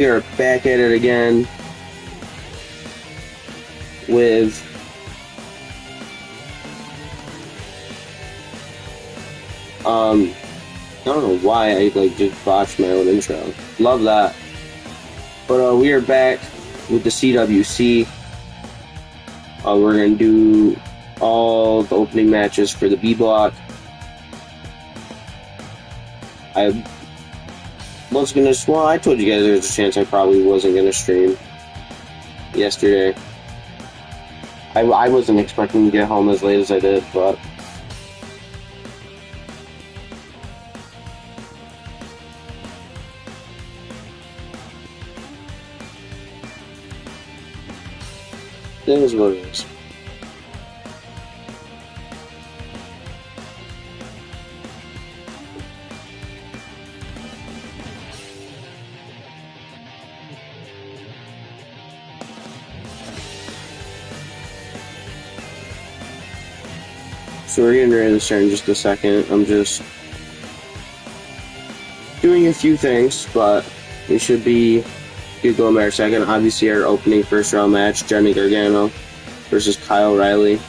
We are back at it again with I don't know why I just botched my own intro. Love that. But we are back with the CWC. We're gonna do all the opening matches for the B block. I told you guys there was a chance I probably wasn't gonna stream yesterday. I wasn't expecting to get home as late as I did, but it is what it is. So we're getting ready to start in just a second. I'm just doing a few things, but we should be good going by our second. Obviously, our opening first round match, Johnny Gargano versus Kyle O'Reilly.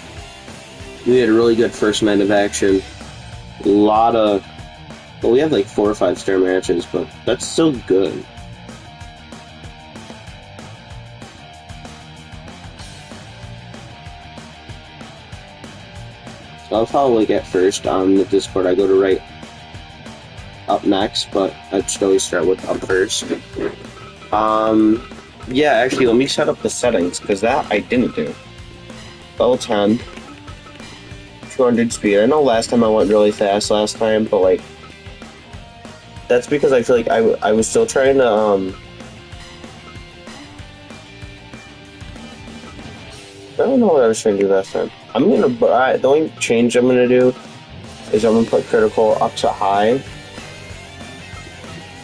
We had a really good first night of action. We had like 4 or 5 star matches, but that's still good. So I'll probably get first on the Discord. I go to right up next, but I should always start with up first. Yeah, actually, let me set up the settings, because that I didn't do. Level 10. 200 speed. I know last time I went really fast but like, that's because I feel like I was still trying to, I don't know what I was trying to do last time. The only change I'm gonna do is I'm gonna put critical up to high,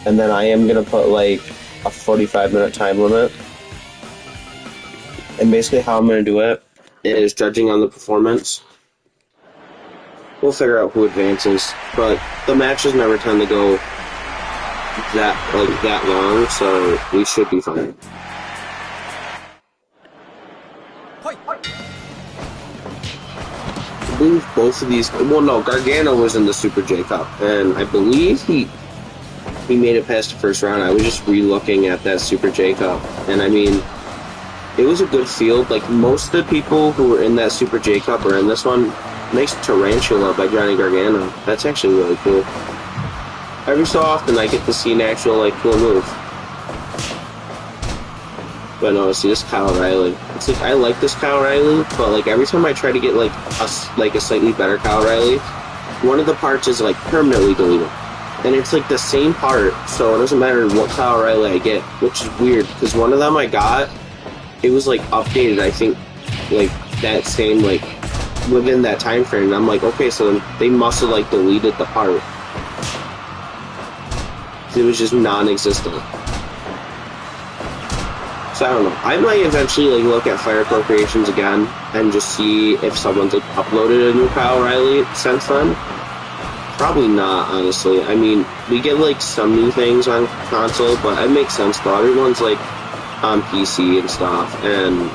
and then I am gonna put like a 45-minute time limit. And basically how I'm gonna do it is judging on the performance. We'll figure out who advances, but the matches never tend to go that long, so we should be fine. I believe both of these. Well, no, Gargano was in the Super J Cup, and I believe he made it past the first round. I was just re-looking at that Super J Cup, and I mean, it was a good field. Like, most of the people who were in that Super J Cup are in this one. Nice Tarantula by Johnny Gargano. That's actually really cool. Every so often, I get to see an actual cool move. But no, see this Kyle O'Reilly. It's like I like this Kyle O'Reilly, but like every time I try to get a slightly better Kyle O'Reilly, one of the parts is like permanently deleted, and it's like the same part, so it doesn't matter what Kyle O'Reilly I get, which is weird because one of them I got, it was like updated. I think like that same within that time frame. And I'm like, okay, so they must have deleted the part. It was just non-existent. So I don't know. I might eventually look at Fire Pro Creations again and just see if someone's uploaded a new Kyle O'Reilly since then. Probably not, honestly. I mean, we get some new things on console, but it makes sense though. Everyone's on PC and stuff, and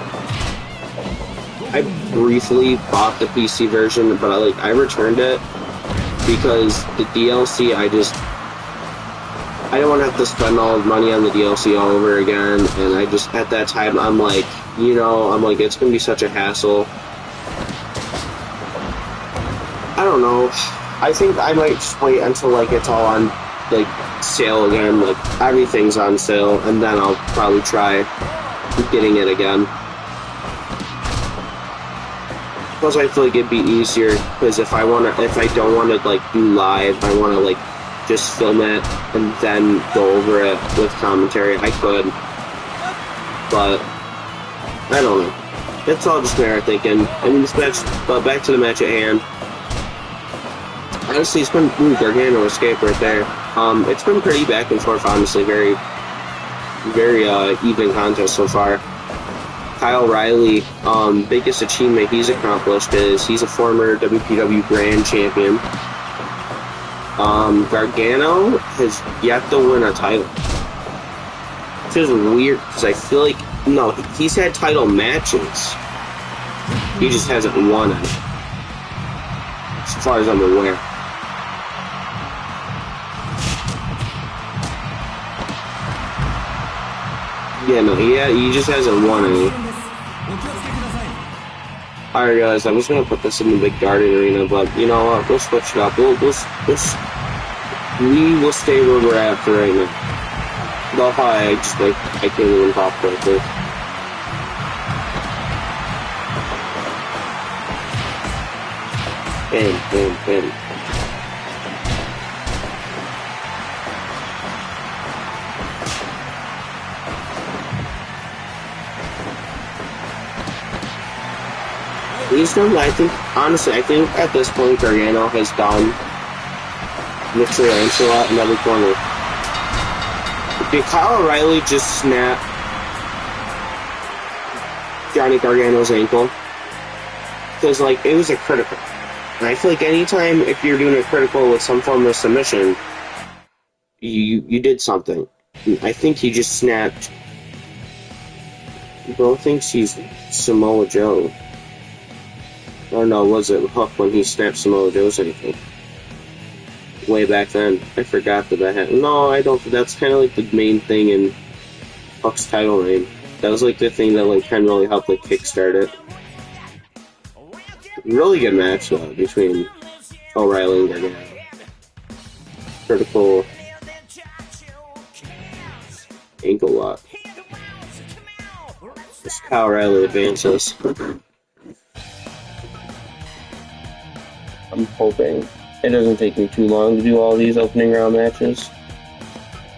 I briefly bought the PC version, but I returned it because the DLC I don't want to have to spend all the money on the DLC all over again, and I just, at that time, I'm like, it's going to be such a hassle. I don't know. I think I might just wait until, it's all on, sale again, everything's on sale, and then I'll probably try getting it again. Plus, I feel like it'd be easier, because if I don't want to, do live, I want to, just film it and then go over it with commentary. I could, but I don't know. It's all just a matter of thinking. I mean, but back to the match at hand. Honestly, it's been Gargano escape right there. It's been pretty back and forth, honestly. Very, very even contest so far. Kyle O'Reilly, biggest achievement he's accomplished is he's a former WPW Grand Champion. Gargano has yet to win a title. Which is weird, because I feel like, no, he's had title matches. He just hasn't won it. As far as I'm aware. Yeah, no, he just hasn't won any. Alright guys, I was gonna put this in the big garden arena, but you know what, we'll switch it up. We will stay where we're at for right now. Love how I can't even talk correctly. Bam. Honestly, I think at this point Gargano has done Victor Lancelot in every corner. Did Kyle O'Reilly just snap Johnny Gargano's ankle? Because, like, it was a critical. And I feel like anytime if you're doing a critical with some form of submission, you did something. I think he just snapped. Bro thinks he's Samoa Joe. Or no, was it Hook when he snapped Samoa Joe's ankle? Way back then. I forgot that happened. No, I don't. That's kind of like the main thing in Hook's title reign. That was like the thing that like kind of really helped like kickstart it. Really good match though between O'Reilly and Gargano. Critical ankle lock. This Kyle O'Reilly advances. I'm hoping it doesn't take me too long to do all these opening round matches.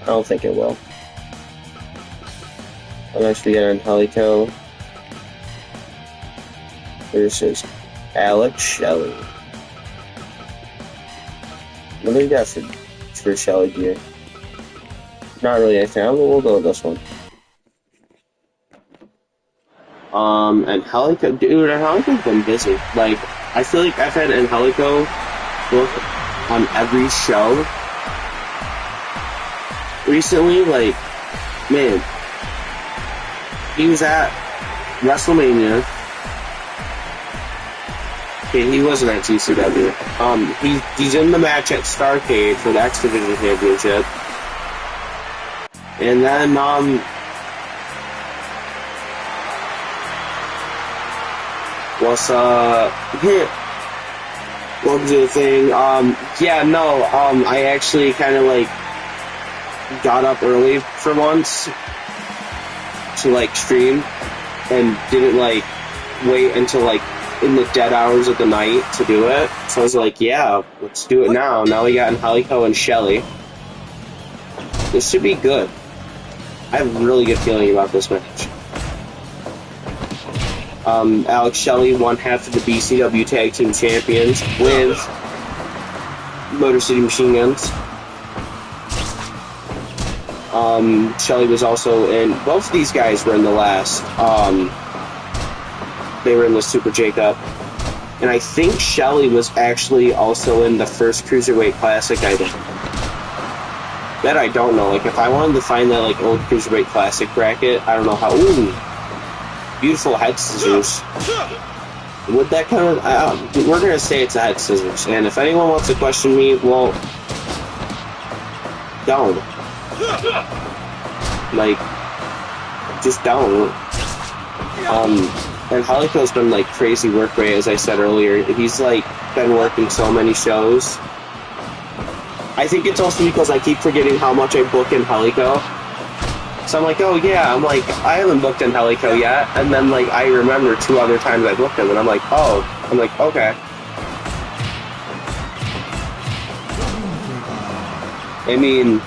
I don't think it will. Unless we get Angelico versus Alex Shelley. What do we got for Shelley here? Not really anything. We'll go with this one. Angelico, dude, Angelico's been busy. Like, I feel like I've had Angelico book on every show recently. Like, man, he was at WrestleMania. Okay, he wasn't at GCW. He's in the match at Starrcade for the X Division Championship, and then welcome to the thing. I actually kind of like got up early for once to like stream and didn't like wait until like in the dead hours of the night to do it. So I was like, yeah, let's do it now. Now we got Angelico and Shelley. This should be good. I have a really good feeling about this match. Alex Shelley, one half of the BCW Tag Team Champions with Motor City Machine Guns. Shelley was also in, both of these guys were in the last, they were in the Super J-Cup. And I think Shelley was actually also in the first Cruiserweight Classic, I think. That I don't know. Like, if I wanted to find that, like, old Cruiserweight Classic bracket, I don't know how. Ooh! Beautiful head scissors. Would that kind of... we're going to say it's a head scissors. And if anyone wants to question me, well... don't. Like... just don't. And Angelico's been, like, crazy work rate, as I said earlier. He's, like, been working so many shows. I think it's also because I keep forgetting how much I book Angelico. So I'm like, oh yeah, I haven't booked Angelico yet. And then, like, I remember 2 other times I booked him, and I'm like, oh. I'm like, okay. I mean...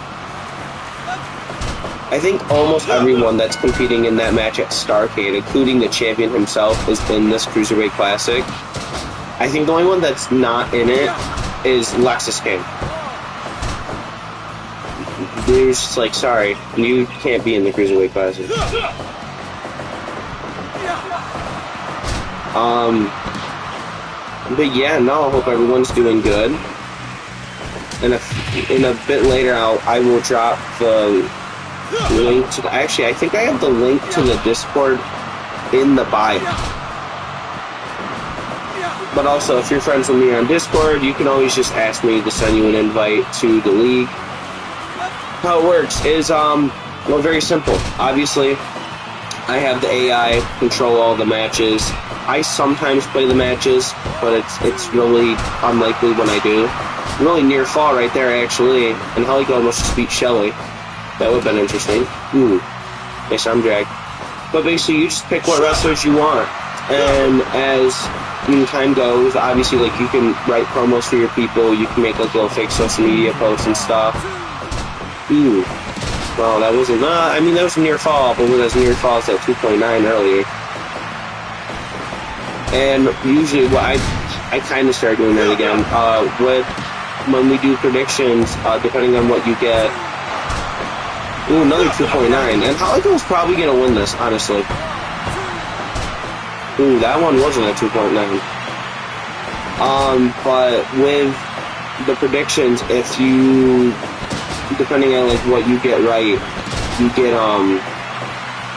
I think almost everyone that's competing in that match at Starrcade, including the champion himself, is in this Cruiserweight Classic. I think the only one that's not in it is Lexus King. They're just like, sorry, you can't be in the Cruiserweight Classic. But yeah, no, I hope everyone's doing good. And in a bit later, I will drop the link to the, actually, I think I have the link to the Discord in the bio. But also, if you're friends with me on Discord, you can always just ask me to send you an invite to the league. How it works is, well, very simple. Obviously, I have the AI control all the matches. I sometimes play the matches, but it's really unlikely when I do. I'm really near fall right there, actually, and Holly almost just beat Shelly. That would have been interesting. Nice arm drag. But basically, you just pick what wrestlers you want, and as time goes, obviously, like, you can write promos for your people, you can make, like, little fake social media posts and stuff. Well, that wasn't, I mean, that was near fall, but when it was near fall, it's at 2.9 earlier. And usually, what I kind of started doing that again, when we do predictions, depending on what you get. Another 2.9, and Halico's probably going to win this, honestly. That one wasn't a 2.9. But with the predictions, if you, depending on like what you get right, you get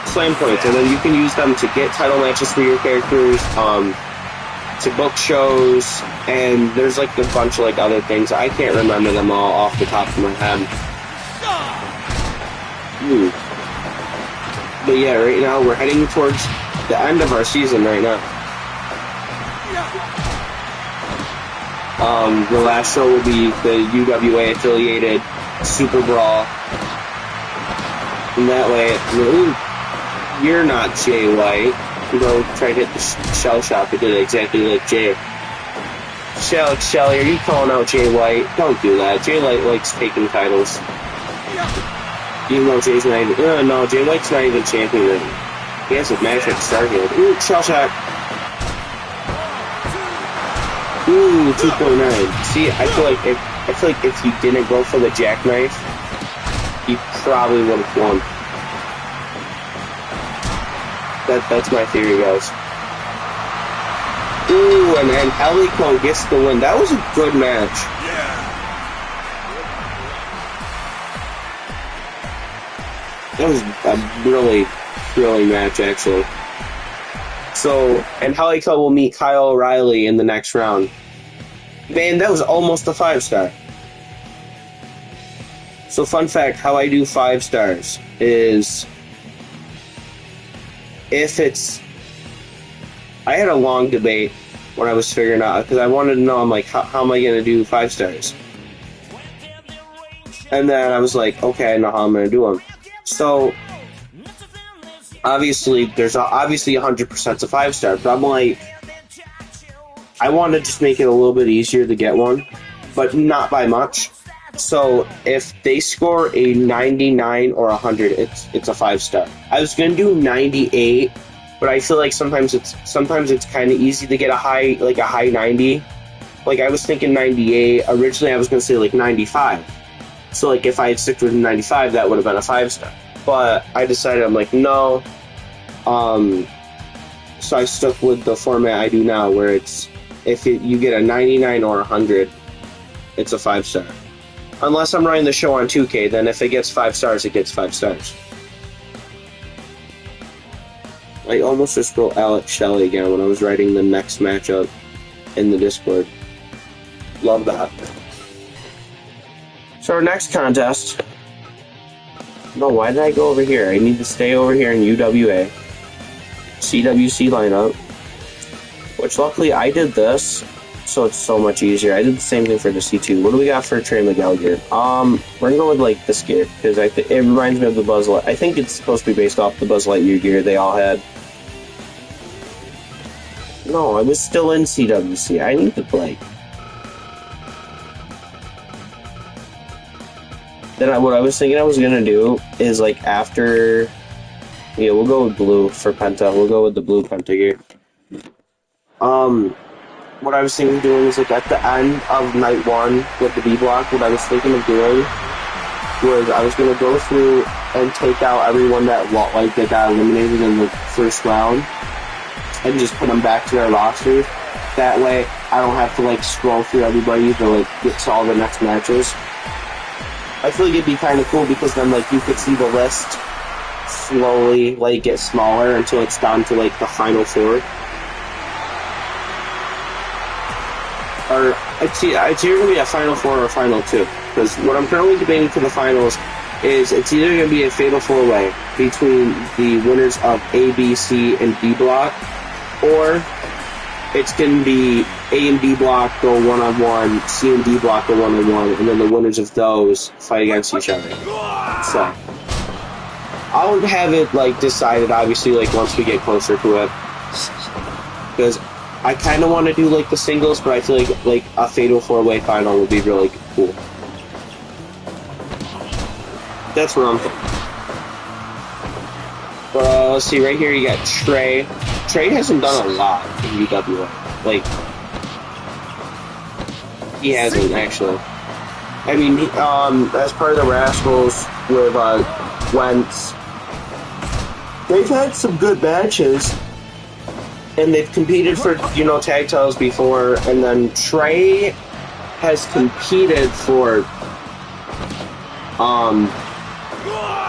slam points, and then you can use them to get title matches for your characters, to book shows, and there's like a bunch of like other things. I can't remember them all off the top of my head. But yeah, right now we're heading towards the end of our season right now. The last show will be the UWA affiliated Super Brawl. And that way, you're not Jay White. Go try to hit the shell shock. It did it exactly like Jay. Shelly, are you calling out Jay White? Don't do that. Jay White likes taking titles. Even though Jay's not even... no, Jay White's not even champion. He has a match at Stargate. Shell shock. 2.9. See, I feel like if you didn't go for the jackknife, you probably would have won. That's my theory, guys. And Helico gets the win. That was a good match. That was a really thrilling match, actually. So, and Helico will meet Kyle O'Reilly in the next round. Man, that was almost a 5-star. So, fun fact, how I do 5 stars is if it's... I had a long debate when I was figuring out, because I wanted to know, I'm like, how am I going to do 5 stars? And then I was like, okay, I know how I'm going to do them. So, obviously, there's obviously 100% a 5-star, but I'm like, I want to just make it a little bit easier to get one, but not by much. So, if they score a 99 or 100, it's a 5-star. I was gonna do 98, but I feel like sometimes it's kind of easy to get a high 90. Like I was thinking 98. Originally, I was gonna say like 95. So, like, if I had stuck with 95, that would have been a 5-star. But I decided, I'm like, no. So I stuck with the format I do now, where it's, if you get a 99 or 100, it's a 5-star. Unless I'm running the show on 2K, then if it gets 5 stars, it gets 5 stars. I almost just wrote Alex Shelley again when I was writing the next matchup in the Discord. Love that. So our next contest... No, why did I go over here? I need to stay over here in UWA. CWC lineup. Which luckily I did this, so it's so much easier. I did the same thing for the C2. What do we got for Trey Miguel gear? We're gonna go with like this gear, because it reminds me of the Buzz Light. I think it's supposed to be based off the Buzz Lightyear gear they all had. No, I was still in CWC. I need to play. Then what I was thinking I was gonna do is like after... Yeah, we'll go with blue for Penta. We'll go with the blue Penta gear. What I was thinking of doing is like at the end of night 1 with the B block, what I was thinking of doing was I was gonna go through and take out everyone that got eliminated in the first round and just put them back to their roster. That way I don't have to like scroll through everybody to like get to all the next matches. I feel like it'd be kind of cool because then, like, you could see the list slowly, like, get smaller until it's down to, like, the final four. Or, it's either going to be a final four or a final two. Because what I'm currently debating for the finals is it's either going to be a fatal four-way between the winners of A, B, C, and D block, or it's going to be A and B block go one-on-one, C and D block go one-on-one, and then the winners of those fight against each other. So, I'll have it, like, decided, obviously, like, once we get closer to it. Because I kind of want to do, like, the singles, but I feel like a fatal four-way final would be really cool. That's where I'm thinking. But, let's see, right here you got Trey. Trey hasn't done a lot in UWA. Like, he hasn't, actually. I mean, as part of the Rascals with, Wentz, they've had some good matches. And they've competed for, you know, tag titles before. And then Trey has competed for,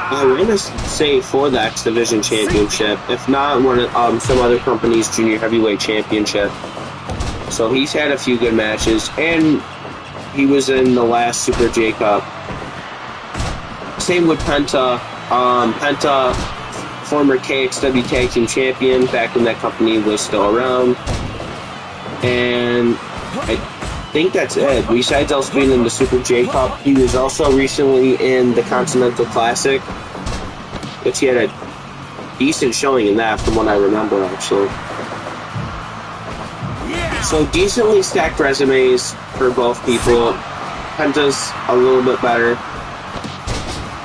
I want to say for the X Division Championship, if not one of some other company's Junior Heavyweight Championship. So he's had a few good matches, and he was in the last Super J Cup. Same with Penta. Penta, former KXW Tag Team Champion, back when that company was still around. And I think that's it. Besides also being in the Super J Cup, he was also recently in the Continental Classic, which he had a decent showing in that from what I remember, actually. So decently stacked resumes for both people. Penta's a little bit better.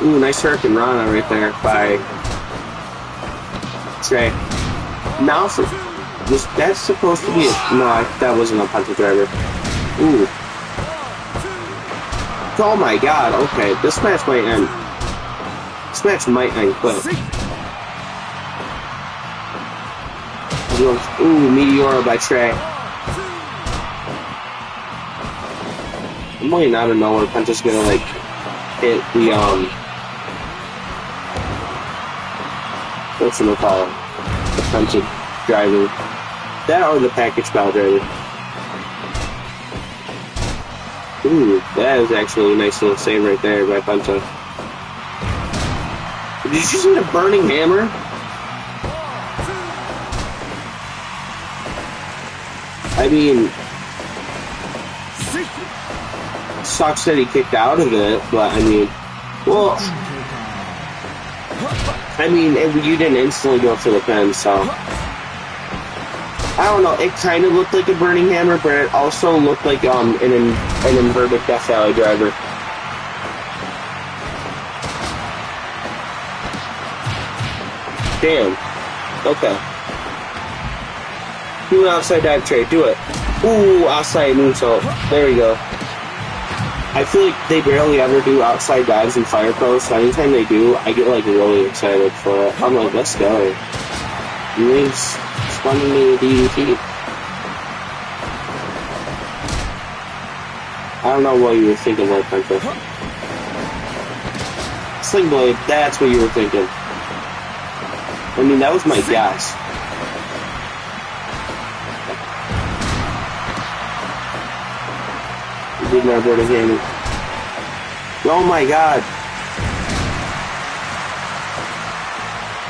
Ooh, nice Hurricane Rana right there by Trey. Now for... Was that supposed to be a... No, that wasn't a Penta driver. Ooh. Oh my god, okay. This match might end. This match might end quick. Ooh, Meteora by Trey. I'm waiting out of nowhere. Penta's gonna, like, hit the, what's it called? The Penta driver. That or the package bow driver. Ooh, that is actually a nice little save right there by Penta. Did you just hit a burning hammer? I mean, sucks that he kicked out of it, but I mean, well, I mean, you didn't instantly go for the pin, so I don't know. It kind of looked like a burning hammer, but it also looked like an inverted Death Valley driver. Damn. Okay. Do an outside dive trade. Do it. Ooh, outside moonsault. There we go. I feel like they barely ever do outside dives in Fire Pro, so anytime they do, I get, like, really excited for it. I'm like, let's go. It means spawning me a DDT. I don't know what you were thinking, like, Penta. Sling Blade, that's what you were thinking. I mean, that was my guess. Did not burn again. Oh my god.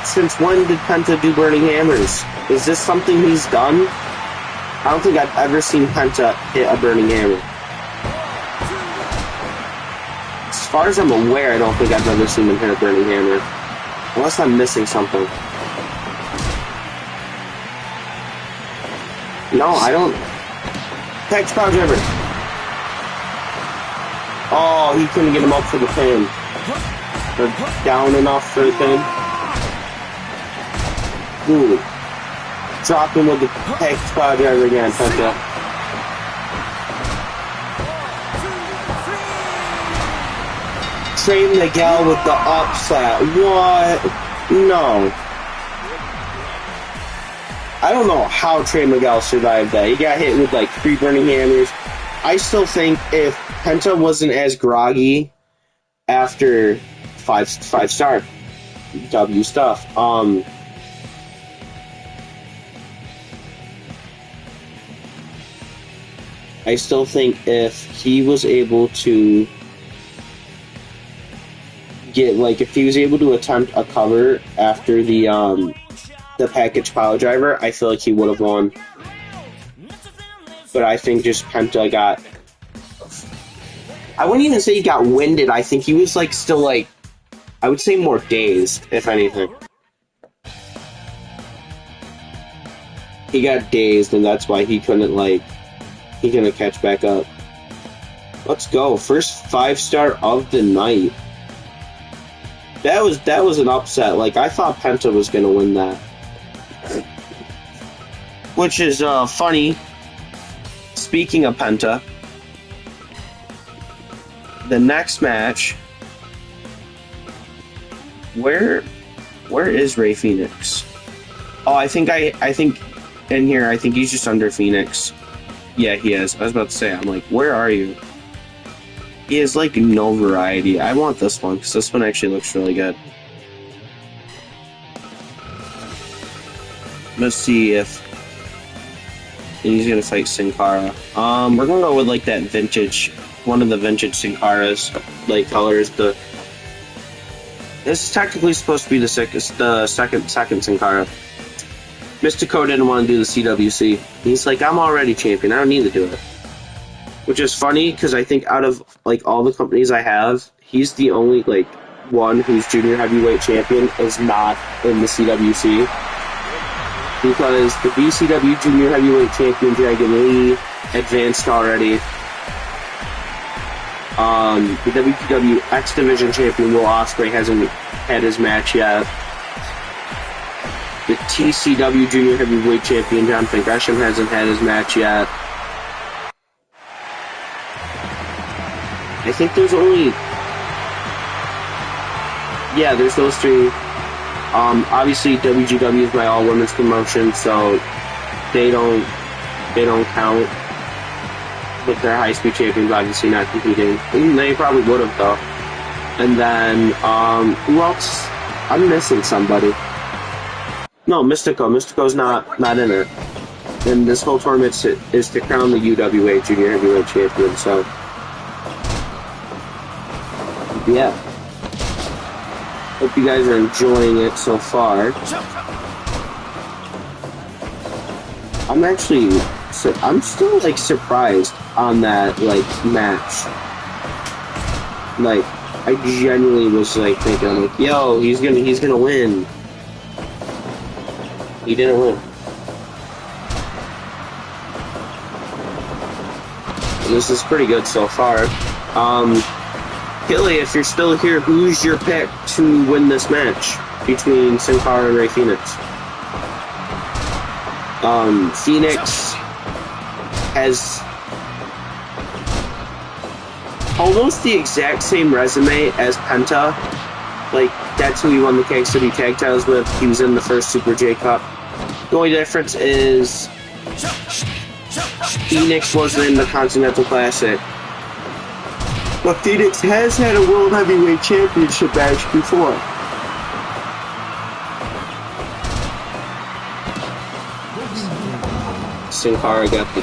Since when did Penta do burning hammers? Is this something he's done? I don't think I've ever seen Penta hit a burning hammer. As far as I'm aware, I don't think I've ever seen him hit a burning hammer. Unless I'm missing something. No, I don't. Package power driver. Oh, he couldn't get him up for the pin. Or down enough for the pin. Ooh. Drop him with the package power driver again, Penta. Trey Miguel with the upset. What? No. I don't know how Trey Miguel survived that. He got hit with like 3 burning hammers. I still think if Penta wasn't as groggy after five star W stuff. I still think if he was able to get, like, if he was able to attempt a cover after the package power driver, I feel like he would have won. But I think just Penta got, I wouldn't even say he got winded. I think he was, like, still, like, I would say more dazed, if anything. He got dazed, and that's why he couldn't, like, he couldn't catch back up. Let's go. First 5-star of the night. That was an upset. Like, I thought Penta was going to win that. Which is funny. Speaking of Penta, the next match, where is Ray Phoenix? Oh, I think in here, I think he's just under Phoenix. Yeah, he is. I was about to say, I'm like, where are you? He has, like, no variety. I want this one, because this one actually looks really good. Let's see if... And he's gonna fight Sin Cara. We're gonna go with, like, that vintage... One of the vintage Sin Cara's, like, colors. This is technically supposed to be the second Sin Cara. Mystico didn't want to do the CWC. He's like, I'm already champion. I don't need to do it. Which is funny, because I think out of, like, all the companies I have, he's the only, like, one whose junior heavyweight champion is not in the CWC. Because the BCW junior heavyweight champion, Dragon Lee, advanced already. The WPW X Division champion, Will Ospreay, hasn't had his match yet. The TCW junior heavyweight champion, Jonathan Gresham, hasn't had his match yet. I think there's only... Yeah, there's those three. Obviously, WGW is my all-women's promotion, so they don't count with their high-speed champions obviously not competing. They probably would have, though. And then, who else? I'm missing somebody. No, Mystico. Mystico's not in it. And this whole tournament is to crown the UWA junior heavyweight champion, so... Yeah. Hope you guys are enjoying it so far. I'm still, like, surprised on that, like, match. Like, I genuinely was, like, thinking, like, yo, he's gonna win. He didn't win. This is pretty good so far. Hilly, if you're still here, who's your pick to win this match between Sin Cara and Ray Phoenix? Phoenix has almost the exact same resume as Penta. Like, that's who he won the Keg City Tag Titles with. He was in the first Super J Cup. The only difference is Phoenix wasn't in the Continental Classic. But Phoenix has had a World Heavyweight Championship match before. Sin Cara got the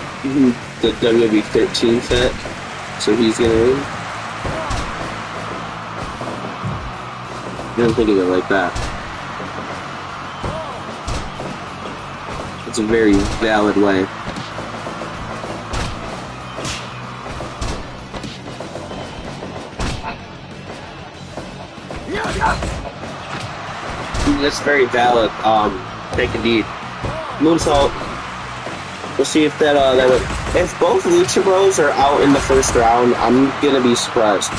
WWE 13 fit, so he's gonna win. I don't think of it like that. It's a very valid way. That's very valid. Take indeed. Moonsault. We'll see if if both Lucha Bros are out in the first round, I'm gonna be surprised.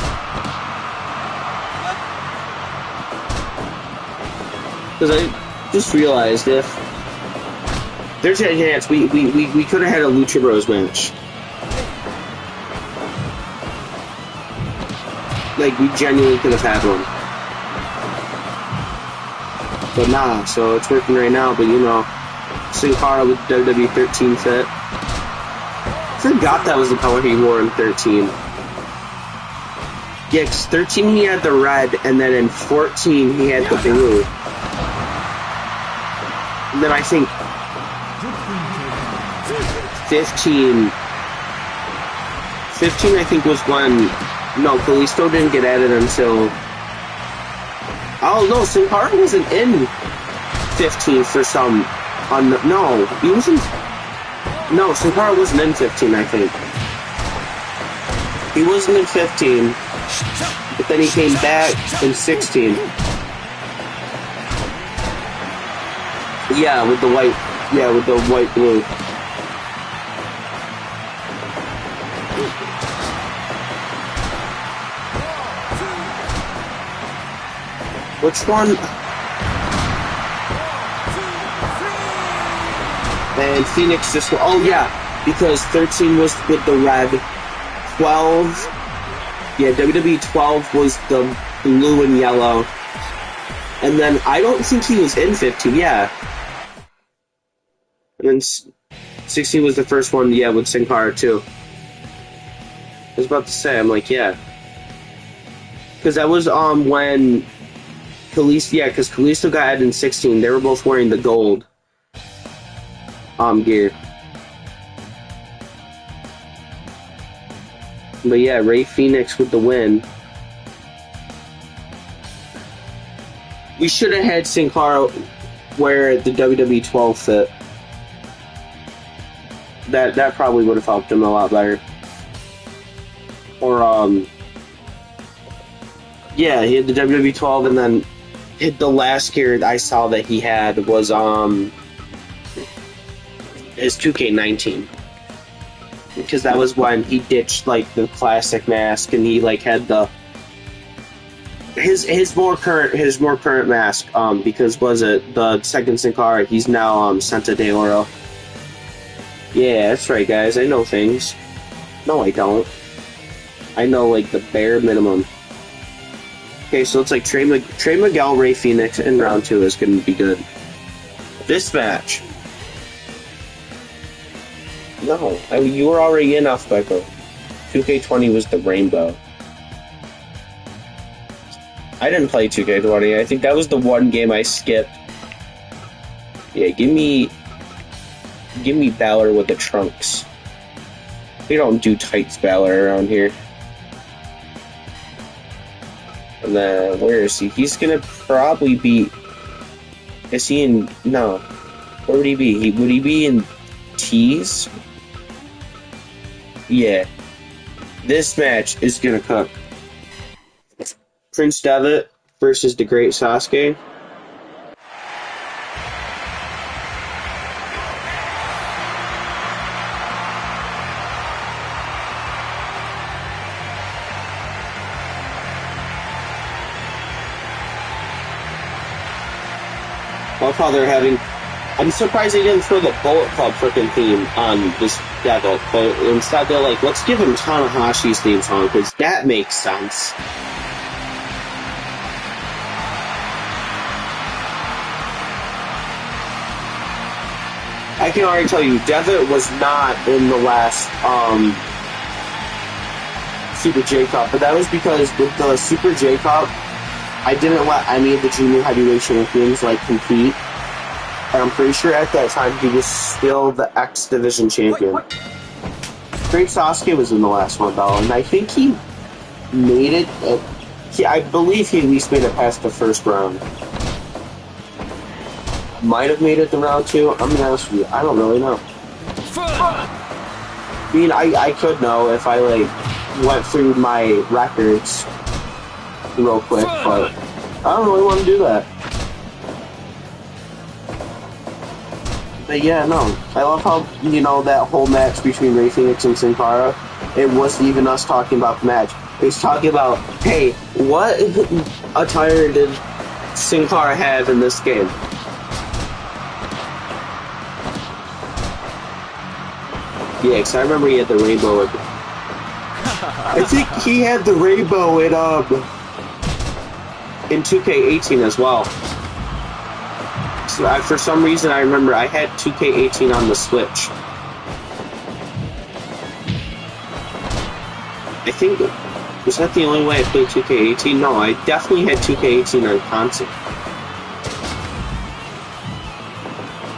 Because I just realized if there's a chance we could have had a Lucha Bros match. Like, we genuinely could have had one. But nah, so it's working right now, but you know, Sin Cara with WWE 13 fit. I forgot that was the color he wore in 13. Yeah, 'cause 13 he had the red, and then in 14 he had the blue. And then I think 15 I think was when, no, Kalisto didn't get added until, oh no, Sin Cara wasn't in 15 for some, no, he wasn't, no, Sin Cara wasn't in 15, I think. He wasn't in 15, but then he came back in 16. Yeah, with the white blue. Which one? And Phoenix just, oh yeah, because 13 was with the red, 12, yeah, WWE 12 was the blue and yellow, and then I don't think he was in 15, yeah. And then 16 was the first one, yeah, with Sin Cara too. I was about to say, I'm like, yeah. Because that was when Kalisto, yeah, because Kalisto got added in 16. They were both wearing the gold gear. But yeah, Rey Fenix with the win. We should have had Sin Cara wear the WWE 12 fit. That probably would have helped him a lot better. Or yeah, he had the WWE 12, and then the last gear I saw that he had was his 2K19, because that was when he ditched like the classic mask and he like had the his more current mask, because was it the second Sin Cara, he's now Santa de Oro. Yeah, that's right, guys. I know things. No, I don't. I know like the bare minimum. Okay, so it's like Trey Miguel, Rey Fenix in round 2 is going to be good. This match. No, I mean, you were already in alphabetical. 2K20 was the rainbow. I didn't play 2K20. I think that was the one game I skipped. Yeah, give me Balor with the trunks. We don't do tights Balor around here. And then, where is he? He's gonna probably be... Is he in... No. Where would he be? Would he be in T's? Yeah. This match is gonna cook. Prince Devitt versus the Great Sasuke. Love how they're having... I'm surprised they didn't throw the Bullet Club freaking theme on this Devitt, but instead they're like, let's give him Tanahashi's theme song, because that makes sense. I can already tell you, Devitt was not in the last Super J Cup, but that was because with the Super J Cup, I didn't let any of the junior heavyweight champions like compete, and I'm pretty sure at that time he was still the X Division champion. Great Sasuke was in the last one though, and I think he made it. I believe he at least made it past the first round. Might have made it to round 2. I'm gonna be honest with you, I don't really know. I mean, I could know if I like went through my records real quick, but I don't really want to do that. But yeah, no. I love how, you know, that whole match between Rey Fenix and Sin Cara, it wasn't even us talking about the match. It was talking about, hey, what attire did Sin Cara have in this game? Yeah, because I remember he had the rainbow. I think he had the rainbow in 2K18 as well. So for some reason, I remember I had 2K18 on the Switch. I think Was that the only way I played 2K18? No, I definitely had 2K18 on console.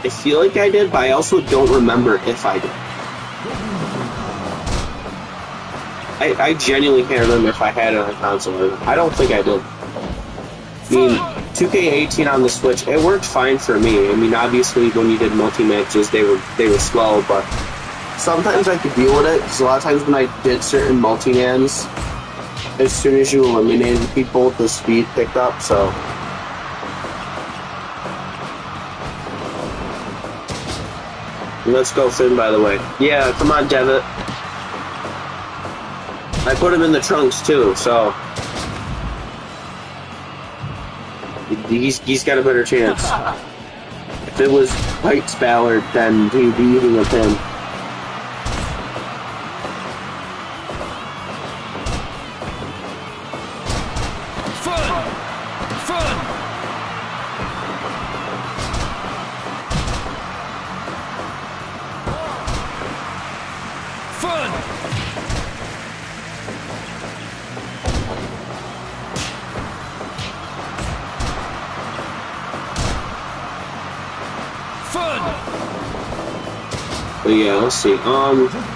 I feel like I did, but I also don't remember if I did. I genuinely can't remember if I had it on console. I don't think I did. I mean, 2K18 on the Switch, it worked fine for me. I mean, obviously, when you did multi-matches, they were slow, but sometimes I could deal with it, because a lot of times when I did certain multi-mans, as soon as you eliminated people, the speed picked up, so... Let's go, Finn, by the way. Yeah, come on, Devitt. I put him in the trunks, too, so... He's got a better chance. If it was Pike's Ballard, then he'd be eating a pin. But yeah, let's see.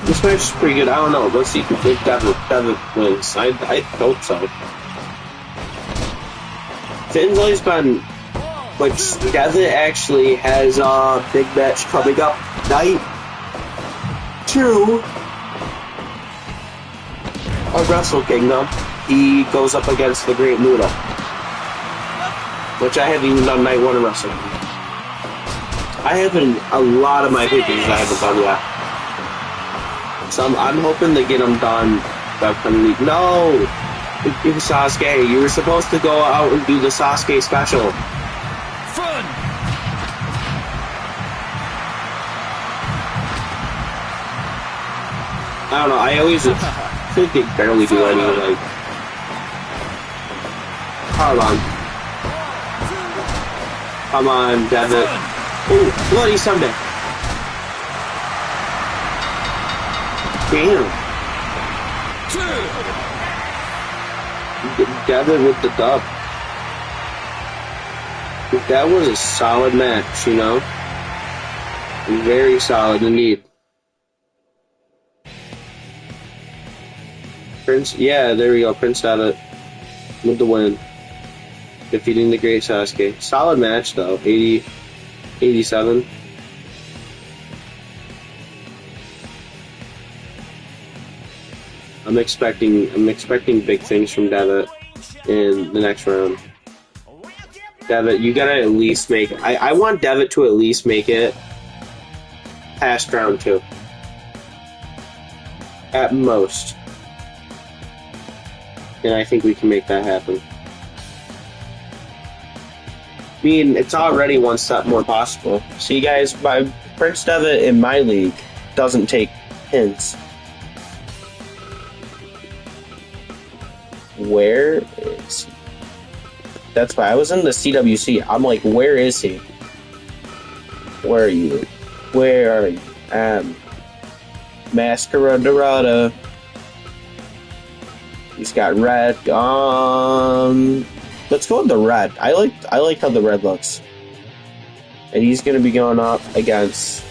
This match is pretty good. I don't know. Let's see if Devitt wins. I hope so. Finn's always been, like, Devitt actually has a big match coming up night 2 of Wrestle Kingdom. He goes up against the Great Muta, which I haven't even done night 1 of Wrestle Kingdom. I haven't, a lot of my pictures I haven't done yet. So I'm hoping to get them done by upcoming week. No! Sasuke, you were supposed to go out and do the Sasuke special. Fun! I don't know, I always think they barely do any, like... Hold on. Come on, Devitt. Ooh, Bloody Sunday. Damn. Devitt with the dub. That was a solid match, you know? Very solid indeed. Prince, yeah, there we go. Prince Devitt with the win. Defeating the Great Sasuke. Solid match, though. 87. I'm expecting big things from Devitt in the next round. Devitt, you gotta at least make... I want Devitt to at least make it past round 2. At most. And I think we can make that happen. I mean, it's already one step more possible. See, guys, my Prince Devitt in my league doesn't take hints. Where is he? That's why I was in the CWC. I'm like, where is he? Where are you? Where are you? Masquerada. He's got red. Let's go with the red. I like how the red looks. And he's gonna be going up against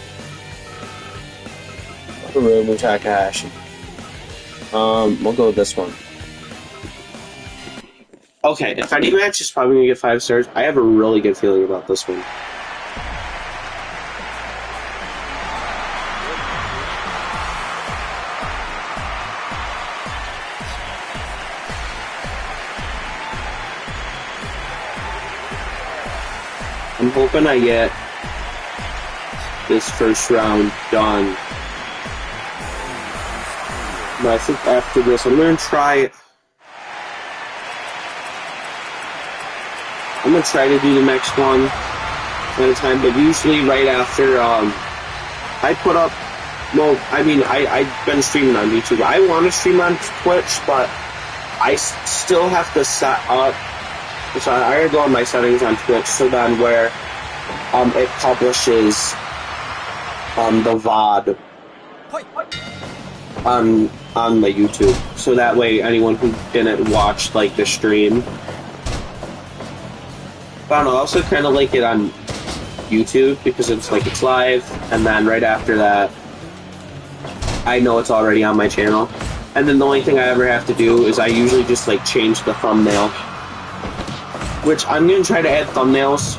Hiromu Takahashi. We'll go with this one. Okay, if any match is probably gonna get 5 stars, I have a really good feeling about this one. I'm hoping I get this first round done. But I think after this, I'm gonna try to do the next one at a time, but usually right after, I put up, well, I mean, I've been streaming on YouTube. I want to stream on Twitch, but I still have to set up, so I gotta go on my settings on Twitch, so then where, it publishes, the VOD. on my YouTube, so that way anyone who didn't watch like the stream, but I also kind of like it on YouTube because it's like it's live, and then right after that, I know it's already on my channel, and then the only thing I ever have to do is I usually just like change the thumbnail, which I'm gonna try to add thumbnails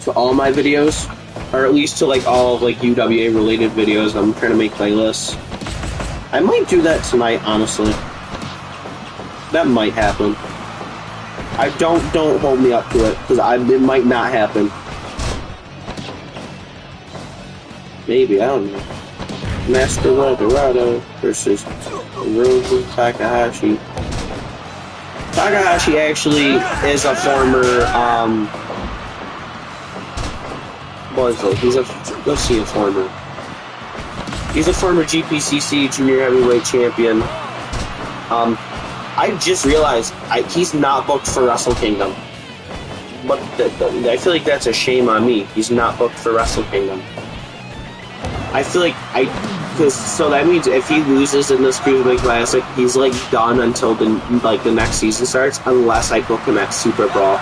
to all my videos, or at least to like all of like UWA related videos. I'm trying to make playlists. I might do that tonight, honestly. That might happen. I don't hold me up to it, because it might not happen. Maybe, I don't know. Master Dorado versus Hiromu Takahashi. Takahashi actually is a former, what is it? Let's see, a former. He's a former GPCC Junior Heavyweight Champion. I just realized he's not booked for Wrestle Kingdom. But I feel like that's a shame on me. He's not booked for Wrestle Kingdom. I feel like so that means if he loses in this Cruiserweight Classic, he's like done until the next season starts, unless I book him at Super Brawl.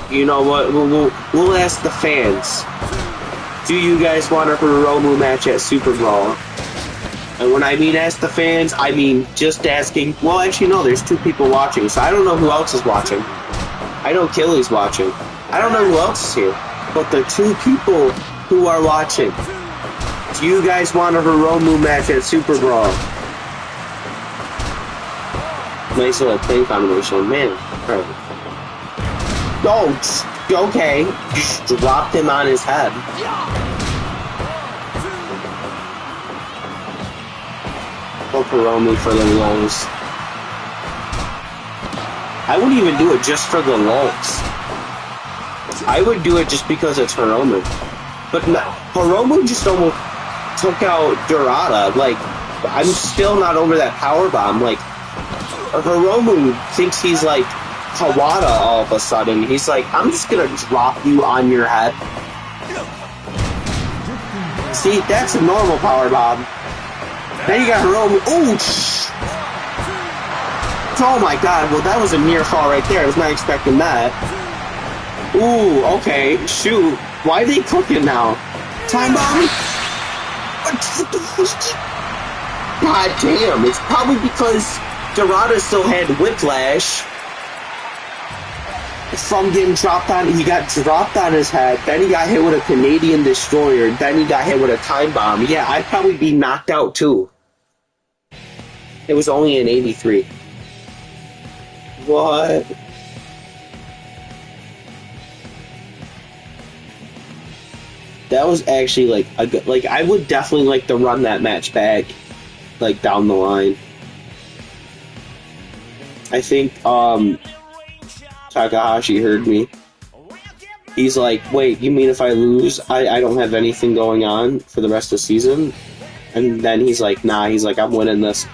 You know what? We'll ask the fans. Do you guys want a Hiromu match at Super Brawl? And when I mean ask the fans, I mean just asking. Well, actually, no, there's 2 people watching, so I don't know who else is watching. I know Killy's watching. I don't know who else is here. But the 2 people who are watching. Do you guys want a Hiromu match at Super Brawl? Nice little pin combination, man. Right. Oh, okay. Just dropped him on his head. Go Hiromu for the lulz. I wouldn't even do it just for the lulz. I would do it just because it's Hiromu. But no, Hiromu just almost took out Dorada. Like, I'm still not over that powerbomb. Like, Hiromu thinks he's like Kawada all of a sudden. He's like, I'm just gonna drop you on your head. See, that's a normal powerbomb. Then you got Hiromu. Oh my god, well that was a near fall right there. I was not expecting that. Ooh, okay, shoot. Why are they cooking now? Time bomb? God damn, it's probably because Dorada still had whiplash from getting dropped on. He got dropped on his head, then he got hit with a Canadian Destroyer, then he got hit with a time bomb. Yeah, I'd probably be knocked out too. It was only an 83. What? That was actually like a good, like I would definitely like to run that match back, like down the line. I think Takahashi heard me. He's like, wait, you mean if I lose, I don't have anything going on for the rest of the season? And then he's like, nah, he's like, I'm winning this.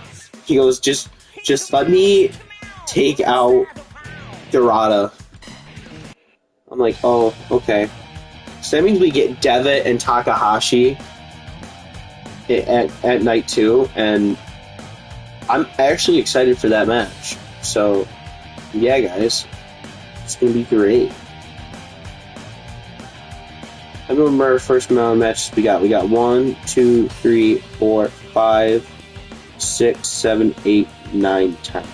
He goes, just let me take out Dorada. I'm like, oh, okay. So that means we get Devitt and Takahashi at night 2, and I'm actually excited for that match. So, yeah, guys, it's gonna be great. I remember our first amount of matches we got. We got 1, 2, 3, 4, 5, 6, 7, 8, 9, 10.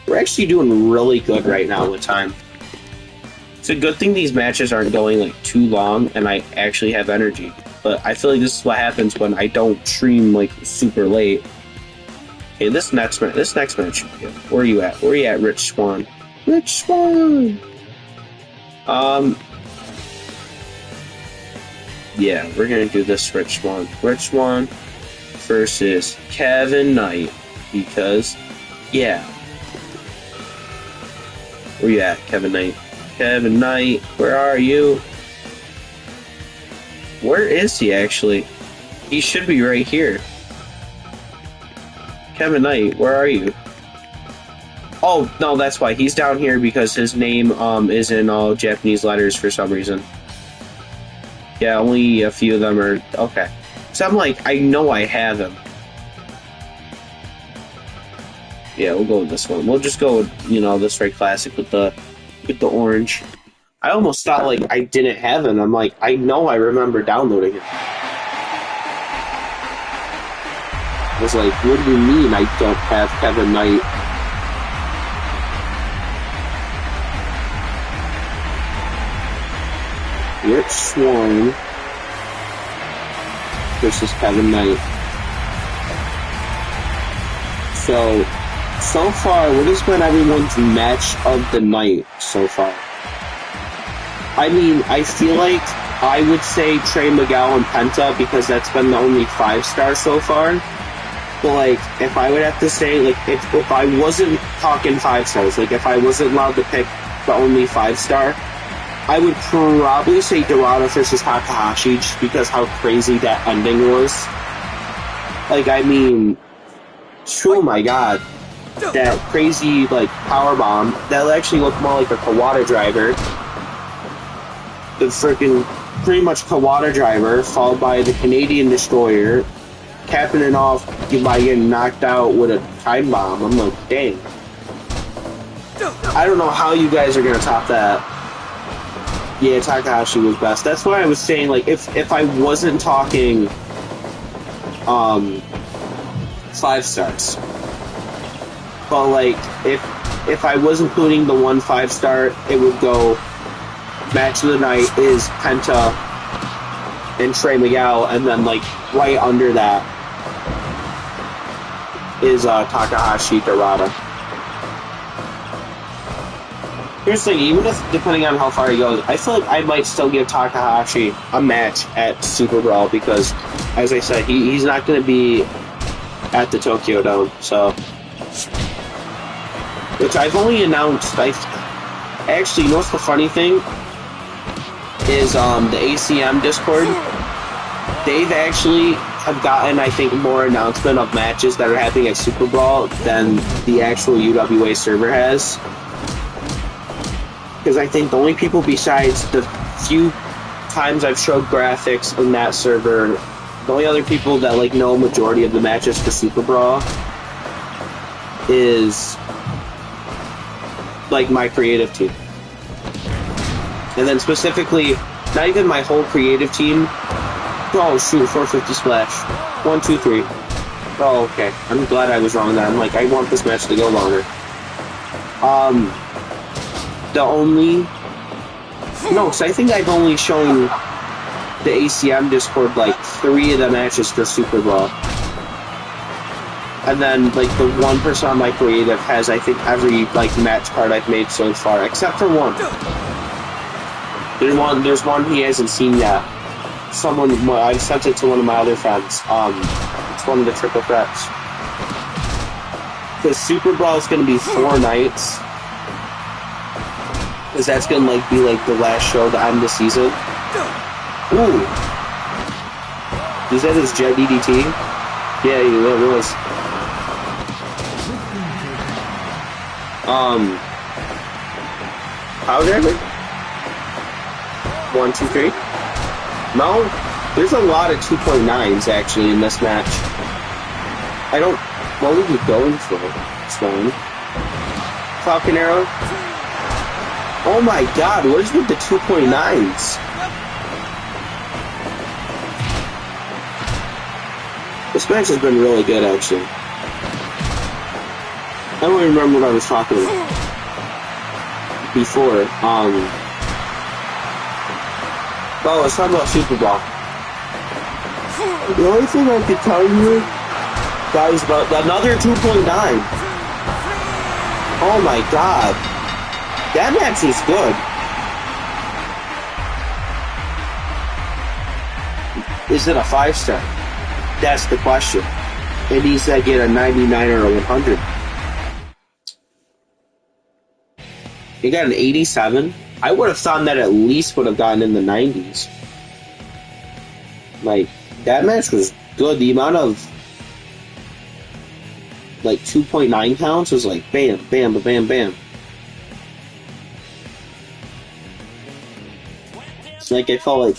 We're actually doing really good right now with time. It's a good thing these matches aren't going like too long and I actually have energy. But I feel like this is what happens when I don't stream like super late. Okay, this next match should be good. Where are you at? Where are you at, Rich Swan? Rich Swan! Yeah, we're gonna do this Rich Swan. Rich Swan versus Kevin Knight. Because, yeah. Where you at, Kevin Knight? Kevin Knight, where are you? Where is he, actually? He should be right here. Kevin Knight, where are you? Oh, no, that's why. He's down here because his name is in all Japanese letters for some reason. Yeah, only a few of them are... Okay. So I'm like, I know I have him. Yeah, we'll go with this one. We'll just go with, this very classic with the orange. I almost thought like I didn't have him. I'm like, I know I remember downloading it. I was like, what do you mean I don't have Kevin Knight? Rich Swann versus Kevin Knight. So far, what has been everyone's match of the night so far? I mean, I feel like I would say Trey Miguel and Penta because that's been the only 5-star so far. But, like, if I would have to say, like, if I wasn't talking 5-stars, like, if I wasn't allowed to pick the only 5-star, I would probably say Dorada versus Takahashi just because how crazy that ending was. Like, I mean, oh my god. That crazy, like, powerbomb that actually looked more like a Kawada driver. The freaking, pretty much Kawada driver, followed by the Canadian Destroyer, capping it off by getting knocked out with a time bomb. I'm like, dang. I don't know how you guys are going to top that. Yeah, Takahashi was best. That's why I was saying, like, if I wasn't talking 5-stars. But, like, if I was including the one 5-star, it would go match of the night is Penta and Trey Miguel, and then, like, right under that is Takahashi Dorada. Here's the thing, even if, depending on how far he goes, I feel like I might still give Takahashi a match at Super Brawl because, as I said, he's not going to be at the Tokyo Dome, so... Which I've only announced, actually, you know what's the funny thing? Is, the ACM Discord, they've actually have gotten, I think, more announcement of matches that are happening at Super Brawl than the actual UWA server has. Because I think the only people besides the few times I've showed graphics in that server, the only other people that, like, know majority of the matches for Super Brawl is, like, my creative team. And then specifically, not even my whole creative team. Oh, shoot, 450 splash. 1, 2, 3. Oh, okay. I'm glad I was wrong there. I'm like, I want this match to go longer. The only... No, because I think I've only shown the ACM Discord, like, 3 of the matches for Super Brawl. And then, like, the one person on my creative has, I think, every, like, match card I've made so far, except for one. There's one he hasn't seen yet. I sent it to one of my other friends. It's one of the triple threats. Because Super Brawl is going to be 4 nights. Because that's going to, like, be, like, the last show to end the season. Ooh. Is that his Jet DDT? Yeah, it was. Power driver? 1, 2, 3. No, there's a lot of 2.9s actually in this match. What were you going for, Swan? Falcon Arrow? Oh my god, what is with the 2.9s? This match has been really good actually. I don't even remember what I was talking about before. Oh, let's talk about Super Brawl. The only thing I could tell you, guys, about another 2.9. Oh my god. That match is good. Is it a 5-star? That's the question. It needs to get a 99 or a 100. He got an 87. I would have thought that at least would have gotten in the 90s. Like, that match was good. The amount of, like, 2.9 counts was like bam, bam, bam, bam. It's like I felt like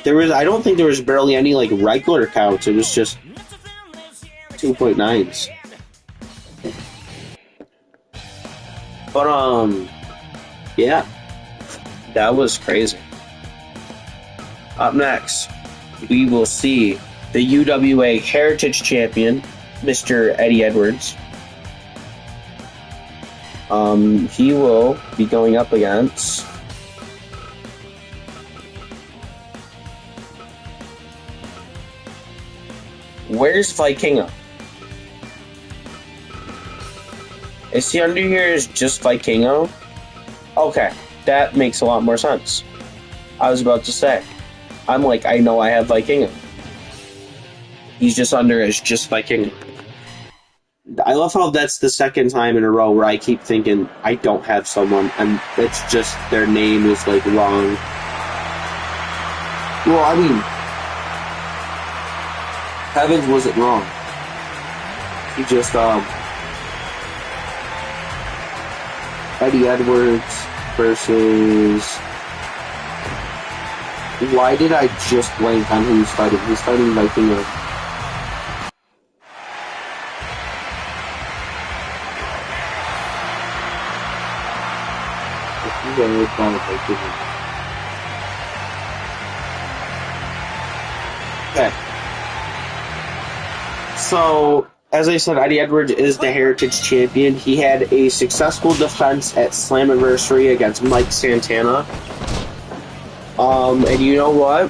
I don't think there was barely any like regular counts. It was just 2.9s. But yeah, that was crazy. Up next, we will see the UWA Heritage Champion, Mr. Eddie Edwards. He will be going up against where's Vikingo? Is he under here as just Vikingo? Okay, that makes a lot more sense. I was about to say, I'm like, I know I have Vikingo. He's just under as just Vikingo. I love how that's the second time in a row where I keep thinking I don't have someone, and it's just their name is like wrong. Well, I mean, Evans wasn't wrong. He just Eddie Edwards versus. Why did I just blank on who he's fighting? He's fighting Vikingo. Okay. So, as I said, Eddie Edwards is the Heritage Champion. He had a successful defense at Slammiversary against Mike Santana. And you know what?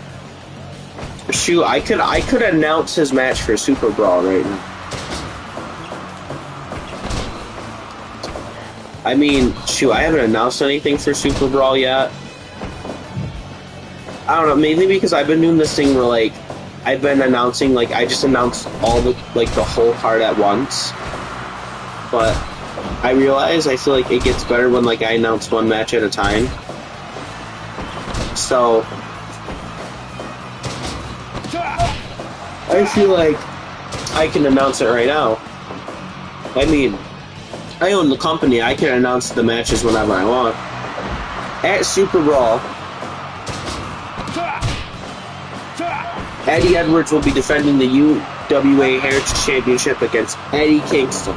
Shoot, I could announce his match for Super Brawl right now. I mean, shoot, I haven't announced anything for Super Brawl yet. I don't know, mainly because I've been doing this thing where, like, I've been announcing, like, I just announced all the, like, the whole card at once. But I realize I feel like it gets better when, like, I announce one match at a time. So I feel like I can announce it right now. I mean, I own the company. I can announce the matches whenever I want. At Super Brawl, Eddie Edwards will be defending the UWA Heritage Championship against Eddie Kingston.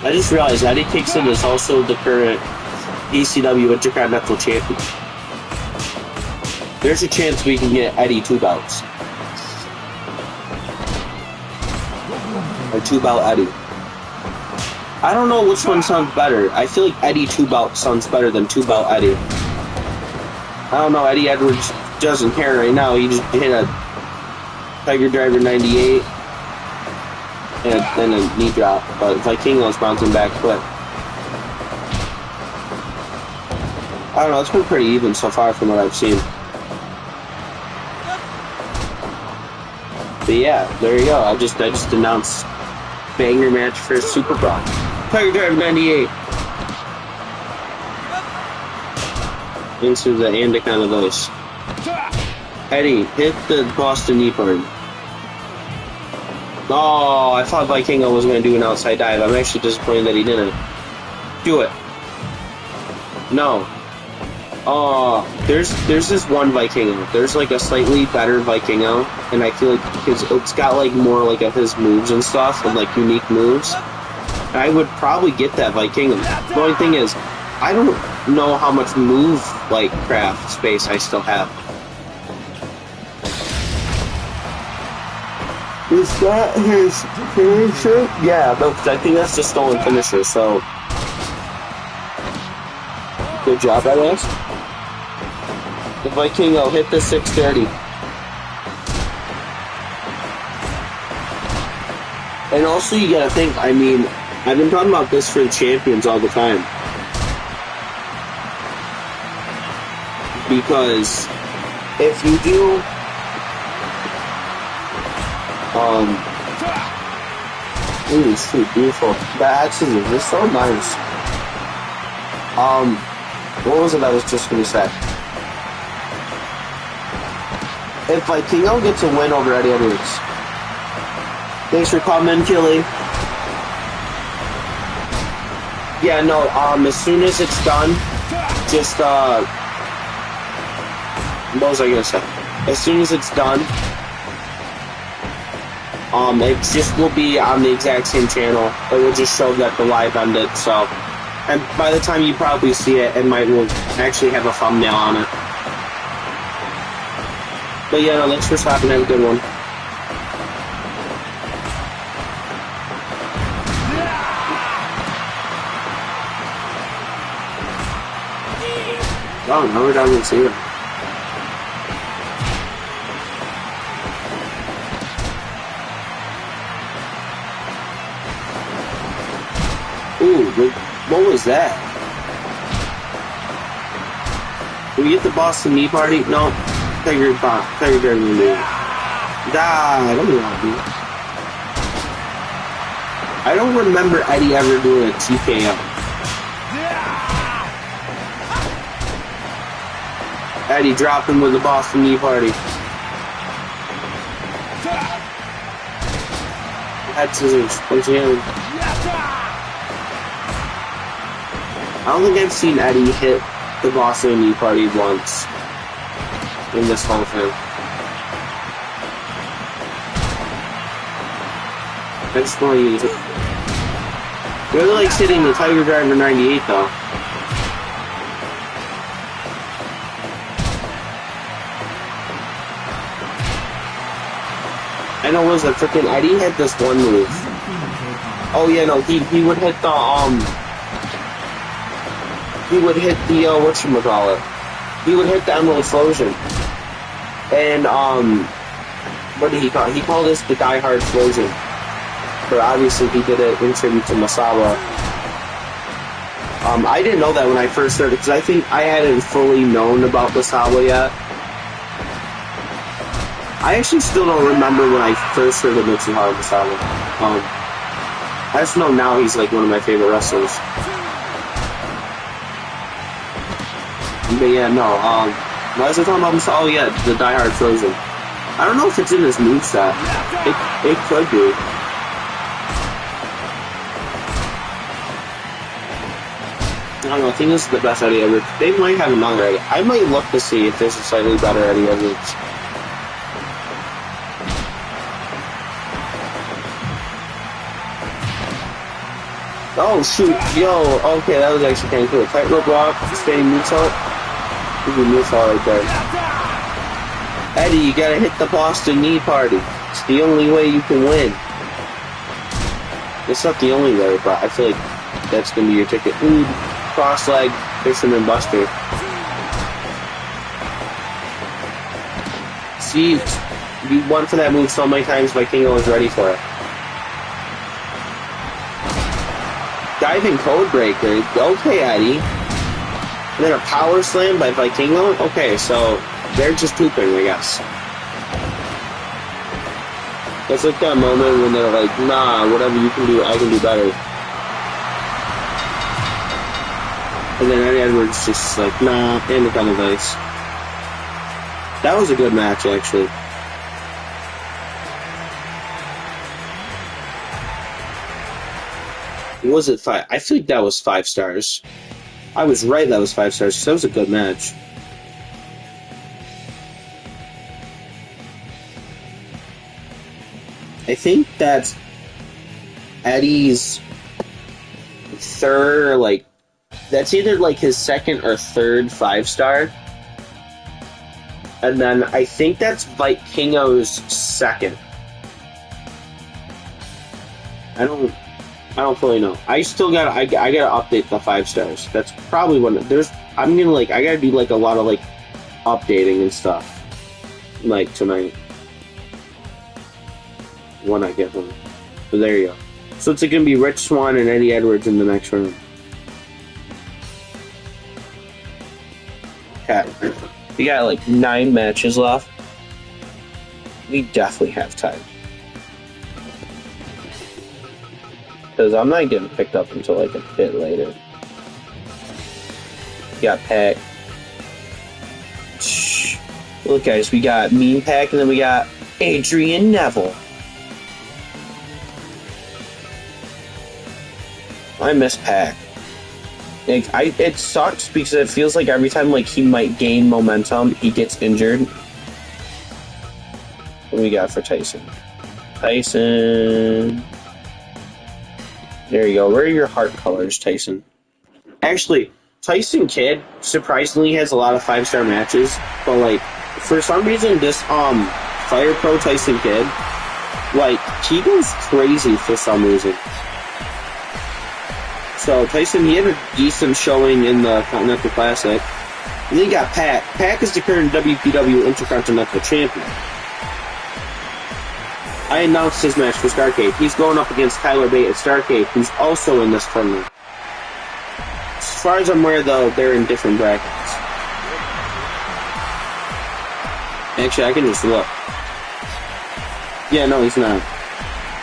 I just realized Eddie Kingston is also the current ECW Intercontinental Champion. There's a chance we can get Eddie 2 belts. Or 2 belt Eddie. I don't know which one sounds better. I feel like Eddie 2 belt sounds better than 2 belt Eddie. I don't know, Eddie Edwards doesn't care right now. He just hit a Tiger Driver 98 and a knee drop. But Vikingo's bouncing back quick. I don't know, it's been pretty even so far from what I've seen. But yeah, there you go. I just announced banger match for Super Brawl. Tiger Driver 98. Into the Anaconda of those. Eddie, hit the Boston knee burn. Oh, I thought Vikingo was going to do an outside dive. I'm actually disappointed that he didn't. Do it. No. Oh, there's this one Vikingo. There's like a slightly better Vikingo, and I feel like it's got like more like of his moves and stuff, and like unique moves. I would probably get that Vikingo. The only thing is, I don't know how much move like craft space I still have. Is that his finisher? Yeah, I think that's the stolen finisher. So, good job, I guess. The Vikingo hit the 630. And also, you gotta think, I mean, I've been talking about this for the champions all the time. Because if you do, ooh, shoot, beautiful. That actually is so nice. What was it I was just gonna say? If Vikingo gets a win over Eddie Edwards. Thanks for coming, Killy. Yeah, no, as soon as it's done, just, what was I gonna say? As soon as it's done, it just will be on the exact same channel. It will just show that the live ended. So, and by the time you probably see it, it will actually have a thumbnail on it. But yeah, no, thanks for stopping. Have a good one. Oh, now we're down to zero. Ooh, what was that? Did we get the Boston Knee Party? No. Tiger Dragon will do it. Die, don't be happy. I don't remember Eddie ever doing a TKO. Eddie dropped him with the Boston Knee Party. Head scissors. Punch him. I don't think I've seen Eddie hit the Boston Knee Party once in this whole thing. I just want to use it. Really likes hitting the Tiger Driver 98 though. I know, was it freaking Eddie had this one move. Oh yeah, no, he would hit the whatchamacallit. He would hit the Emerald Explosion. And what did he call it? He called this the Die Hard Explosion. But obviously he did it in tribute to Masawa. I didn't know that when I first started, because I think I hadn't fully known about Masawa yet. I actually still don't remember when I first heard of Mitsuharu Masawa. I just know now he's like one of my favorite wrestlers. But yeah, no, why was I talking about Masawa? Oh yeah, the Die Hard Frozen. I don't know if it's in his moveset. It could be. I don't know, I think this is the best Eddie Edwards. They might have another Eddie. I might look to see if there's a slightly better Eddie Edwards. Oh shoot, yo, okay, that was actually kind of cool. Tightrope walk, standing moonsault. Ooh, moonsault right there. Eddie, you gotta hit the Boston Knee Party. It's the only way you can win. It's not the only way, but I feel like that's gonna be your ticket. Ooh, cross leg, Fisherman Buster. See, you won for that move so many times, Vikingo was ready for it. Diving Code Breaker. Okay, Eddie. And then a Power Slam by Vikingo? Okay, so they're just pooping, I guess. It's like that moment when they're like, nah, whatever you can do, I can do better. And then Eddie Edwards just like, nah, and the kind of ice. That was a good match, actually. Was it 5? I think that was 5 stars. I was right, that was 5 stars. That was a good match. I think that's Eddie's third, like, that's either like his second or third 5-star. And then I think that's Vikingo's second. I don't fully know. I gotta update the 5 stars. That's probably when I gotta do like a lot of like updating and stuff. Like tonight. When I get home. So there you go. So it's gonna be Rich Swann and Eddie Edwards in the next round. Okay. We got like 9 matches left. We definitely have time. Because I'm not getting picked up until like a bit later. We got Pac. Shh. Look, guys, we got Mean Pac and then we got Adrian Neville. I miss Pac. Like, it sucks because it feels like every time like he might gain momentum, he gets injured. What do we got for Tyson? Tyson. There you go. Where are your heart colors, Tyson? Actually, Tyson Kidd surprisingly has a lot of 5-star matches, but like for some reason this Fire Pro Tyson Kidd, like he goes crazy for some reason. So Tyson, he had a decent showing in the Continental Classic. And then you got Pac. Pac is the current WPW Intercontinental Champion. I announced his match for Starrcade. He's going up against Tyler Bate at Starrcade, who's also in this tournament. As far as I'm aware, though, they're in different brackets. Actually, I can just look. Yeah, no, he's not.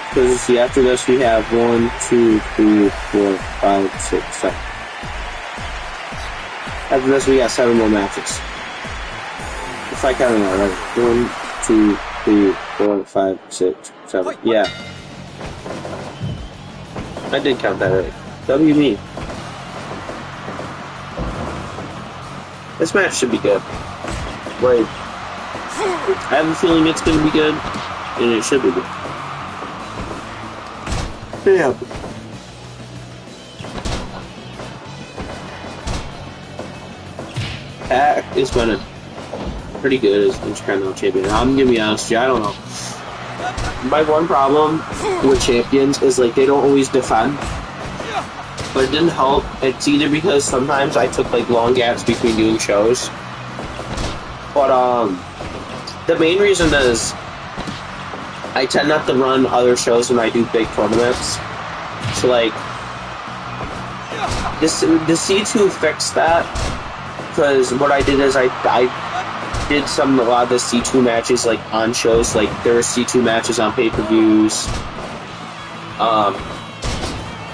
Because, see, after this, we have 1, 2, 3, 4, 5, 6, 7. After this, we got 7 more matches. If I count it out right. 1, 2, 3, 4, 5, 6, 7. Yeah. I did count that right. W me. This match should be good. Like, I have a feeling it's going to be good, and it should be good. Yeah. Pac is winning pretty good as Intercontinental Champion. I'm gonna be honest with you, I don't know. My one problem with champions is like they don't always defend. But it didn't help. It's either because sometimes I took like long gaps between doing shows. But the main reason is I tend not to run other shows when I do big tournaments. So like the C2 fixed that, because what I did is I did a lot of the C2 matches like on shows. Like there were C2 matches on pay-per-views.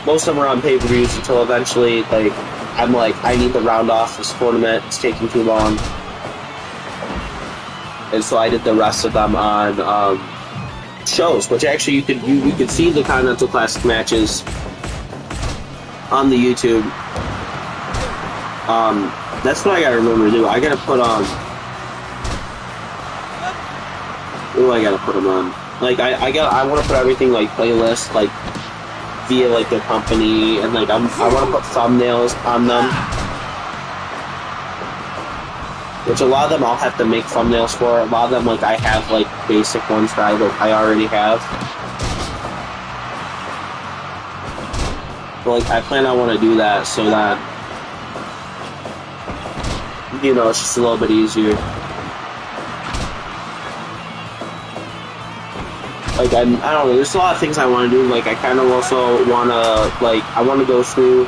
Most of them were on pay-per-views until eventually like I'm like I need to round off this tournament. It's taking too long, and so I did the rest of them on shows, which actually you could see the Continental Classic matches on the YouTube. That's what I gotta remember to do. I gotta put on. What do I gotta put them on? Like I want to put everything like playlist like via like their company, and like I want to put thumbnails on them. Which a lot of them I'll have to make thumbnails for. A lot of them, like, I have, like, basic ones that I already have. But, like, I plan on want to do that so that, you know, it's just a little bit easier. Like, I don't know, there's a lot of things I want to do. Like, I kind of also want to, like, I want to go through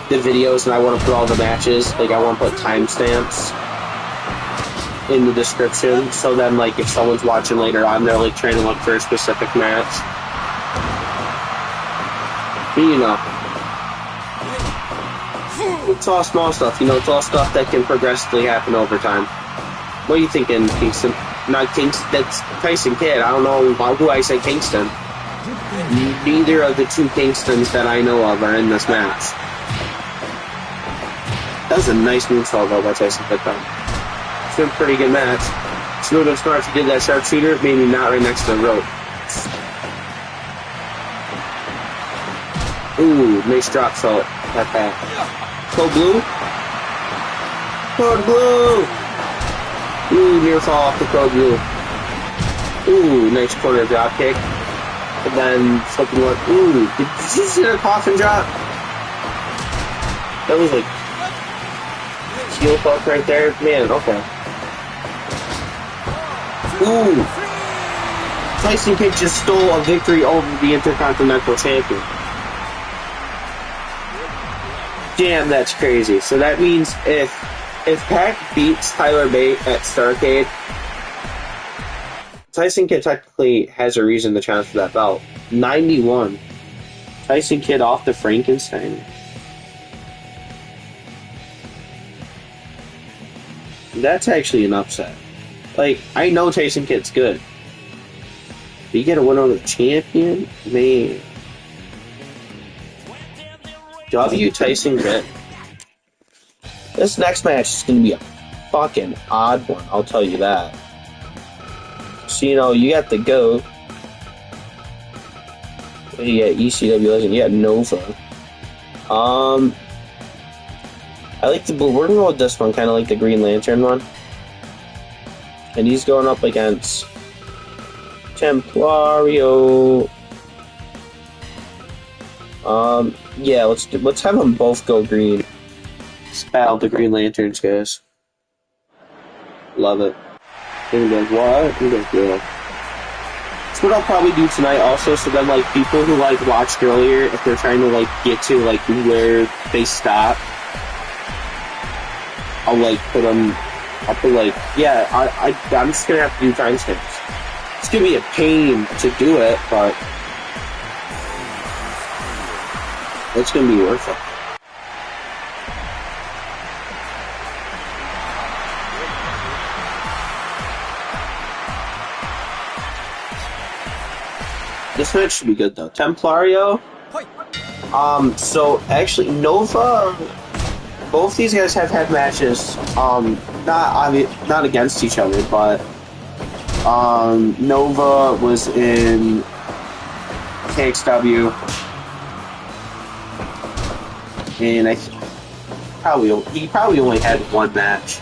the videos and I want to put all the matches. Like, I want to put timestamps in the description, so then like if someone's watching later on, they're like trying to look for a specific match. But, you know, it's all small stuff. You know, it's all stuff that can progressively happen over time. What are you thinking, Kingston? Not Kingston. That's Tyson Kidd. I don't know who I say Kingston. Neither of the two Kingstons that I know of are in this match. That was a nice moonsault though by Tyson Kidd though. It's been a pretty good match. Smooth and smart if you did that sharpshooter, maybe not right next to the rope. Ooh, nice drop shot. That back. Code Blue. Code Blue. Ooh, near fall off the Code Blue. Ooh, nice corner drop kick. And then flipping one. Ooh, did you see that coffin drop? That was like heel hook right there. Man, okay. Ooh! Tyson Kidd just stole a victory over the Intercontinental Champion. Damn, that's crazy. So that means if Pac beats Tyler Bate at Starrcade, Tyson Kidd technically has a reason to challenge for that belt. 91. Tyson Kidd off the Frankenstein. That's actually an upset. Like, I know Tyson Kidd's good. But you get a win over the champion? Man. W Tyson Kidd. This next match is going to be a fucking odd one, I'll tell you that. So, you know, you got the GOAT. You got ECW Legend. You got Nova. I like the blue. We're going to go with this one, kind of like the Green Lantern one. And he's going up against Templario. Yeah, let's have them both go green. Let's battle the Green Lanterns, guys. Love it. They're gonna be like, what? You're like, yeah. That's what I'll probably do tonight also, so then, like, people who, like, watched earlier, if they're trying to, like, get to, like, where they stop, I'll, like, put, like, yeah, I'm just gonna have to do timestamps. It's gonna be a pain to do it, but it's gonna be worth it. This match should be good though. Templario. So actually, Nova. Both these guys have had matches. Not against each other, but Nova was in KXW, and he probably only had one match,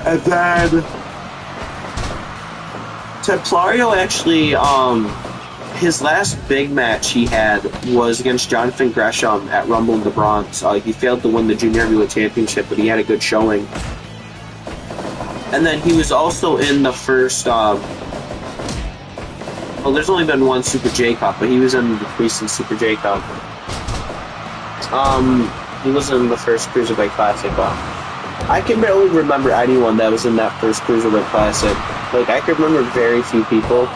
and then Templario actually, his last big match he had was against Jonathan Gresham at Rumble in the Bronx. He failed to win the Junior Heavyweight Championship, but he had a good showing. And then he was also in the first, well, there's only been one Super J Cup, but he was in the recent Super J Cup. He was in the first Cruiserweight Classic, but I can barely remember anyone that was in that first Cruiserweight Classic. Like, I could remember very few people.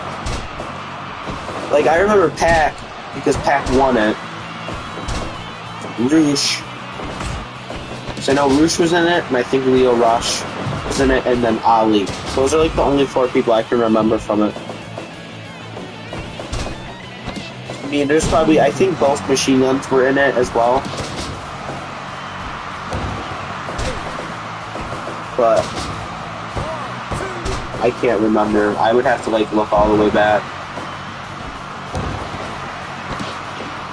Like, I remember Pac, because Pac won it. Roosh. So I know Roosh was in it, and I think Leo Rush was in it, and then Ali. Those are, like, the only 4 people I can remember from it. I mean, there's probably, I think both Machine Guns were in it as well. But I can't remember. I would have to, like, look all the way back.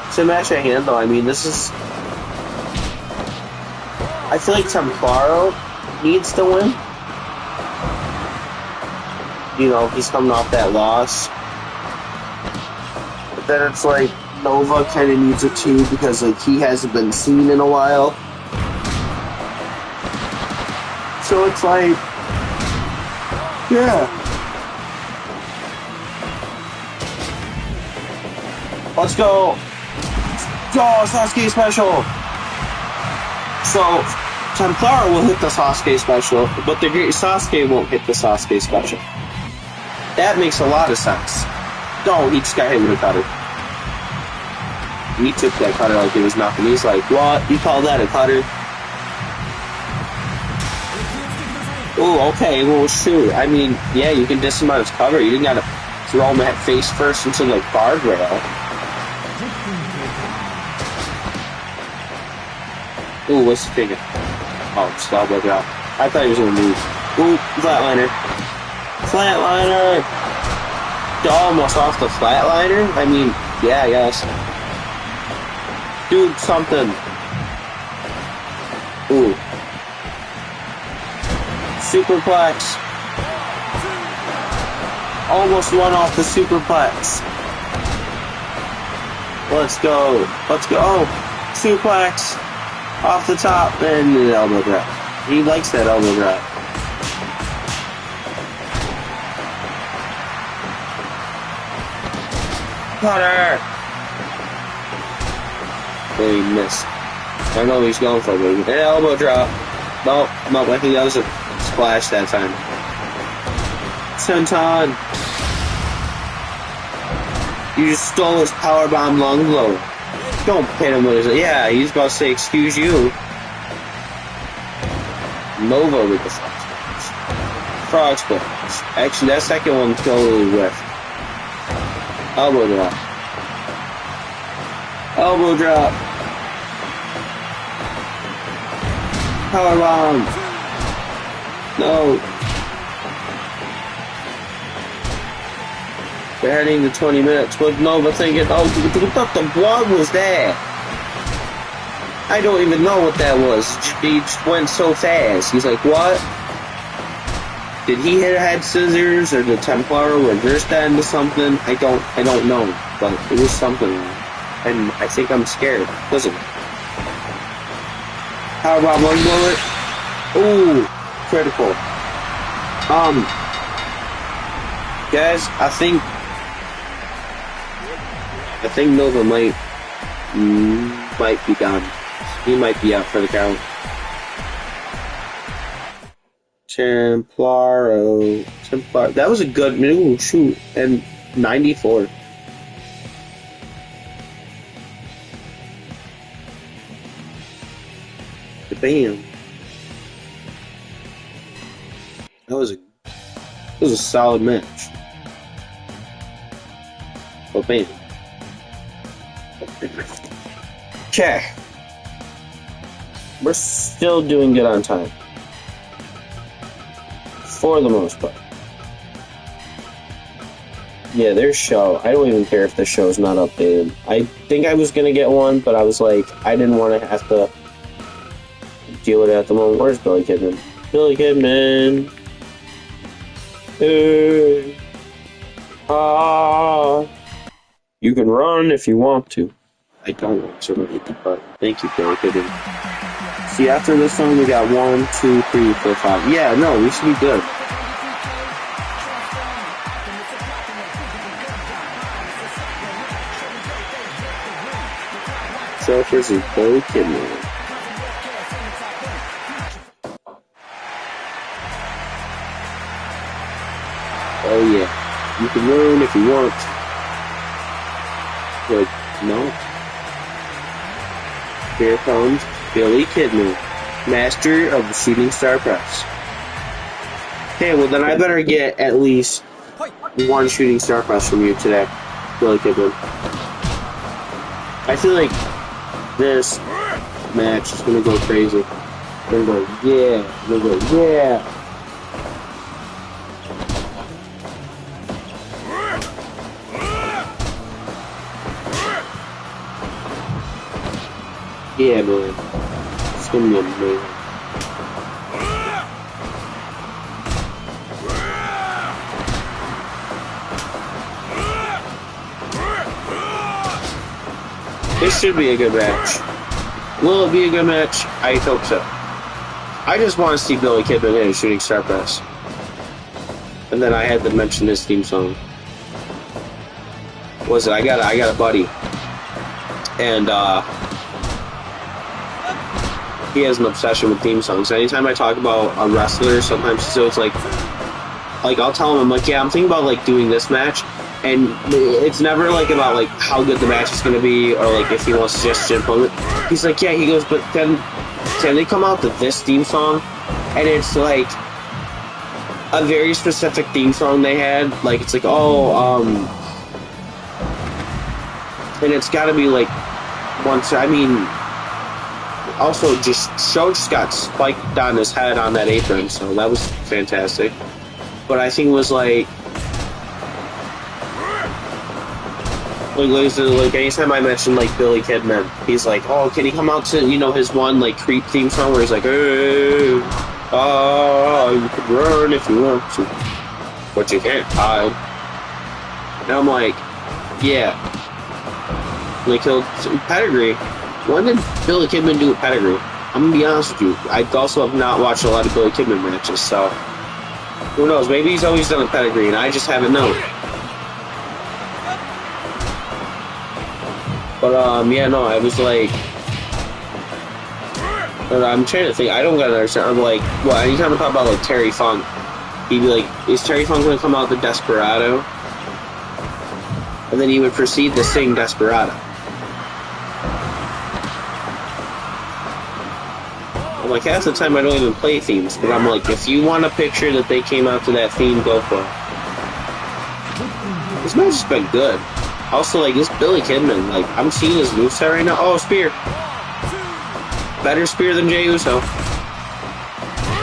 It's a match at hand, though. I mean, this is... I feel like Templario needs to win. You know, he's coming off that loss. But then it's like, Nova kind of needs it too, because, like, he hasn't been seen in a while. So it's like... Yeah. Let's go. Go, Sasuke special. So, Templario will hit the Sasuke special, but the Great Sasuke won't hit the Sasuke special. That makes a lot of sense. No, he just got hit with a cutter. He took that cutter like it was nothing. He's like, what? You call that a cutter? Oh, okay, well, shoot. I mean, yeah, you can diss him on his cover. You didn't gotta throw him at face first into the guardrail. Ooh, what's the figure? Oh, just elbow drop. I thought he was gonna move. Ooh, flatliner. Flatliner! Almost off the flatliner? I mean, yeah, I guess. Do something. Ooh. Superplex. Almost won off the superplex. Let's go. Let's go. Oh, suplex. Off the top. And an elbow drop. He likes that elbow drop. Cutter. Oh, he missed. I don't know what he's going for, but an elbow drop. No, I think that was a splash that time. Senton. You just stole his powerbomb lung blow. Don't hit him with his... Yeah, he's about to say, excuse you. Nova with the frog splash. Frog splash. Actually, that second one totally whiffed. Elbow drop. Elbow drop. Powerbomb! No. We're heading to 20 minutes with Nova thinking, oh, what the blood was that? I don't even know what that was. He just went so fast. He's like, what? Did he hit a head scissors or the Templar reverse that into something? I don't know. But it was something. And I think I'm scared. Listen. How about one bullet? Ooh, critical. Guys, I think Nova might be done. He might be out for the count. Templar. That was a good. Ooh, shoot. And 94. Bam. That was a solid match. Oh, bam. Okay. We're still doing good on time. For the most part. Yeah, their show. I don't even care if the show's not updated. I think I was gonna get one, but I was like, I didn't want to have to deal with it at the moment. Where's Billy Kidman? Billy Kidman. Hey. Ah. You can run if you want to. I don't want to run, but thank you, Billy Kidman. See, after this one, we got 1, 2, 3, 4, 5. Yeah, no, we should be good. So, first is Billy Kidman. Oh, yeah. You can run if you want. But, no. Here comes Billy Kidman, master of the shooting star press. Okay, well then I better get at least 1 shooting star press from you today, Billy Kidman. I feel like this match is gonna go crazy. We're gonna go, yeah. We're gonna go, yeah. Yeah, man. It's gonna be amazing. This should be a good match. Will it be a good match? I hope so. I just want to see Billy Kidman hit a shooting star press. And then I had to mention his theme song. What was it? I got a buddy. And he has an obsession with theme songs. Anytime I talk about a wrestler, sometimes so it's like I'll tell him, I'm like, yeah, I'm thinking about like doing this match, and it's never like about like how good the match is gonna be or like if he wants to just implement. He's like, yeah, he goes, but then can they come out to this theme song? And it's like a very specific theme song they had. Like it's like, and it's gotta be like once. I mean. Also, Show just got spiked on his head on that apron, so that was fantastic. But I think it was like anytime I mention like Billy Kidman, he's like, oh, can he come out to his one like Creep theme song where he's like, hey, you can run if you want to, but you can't hide. And I'm like, yeah, like he'll Pedigree. When did Billy Kidman do a Pedigree? I'm gonna be honest with you. I also have not watched a lot of Billy Kidman matches, so who knows? Maybe he's always done a Pedigree, and I just haven't known. But yeah, no, I was like, I'm trying to think. I don't gotta understand. I'm like, well, anytime I talk about like Terry Funk, he'd be like, is Terry Funk gonna come out the Desperado? And then he would proceed to sing Desperado. Like half the time I don't even play themes, but I'm like, if you want a picture that they came out to that theme, go for it. This match has been good. Also, like, this Billy Kidman, like, I'm seeing his moveset right now. Oh, spear. Better spear than Jey Uso.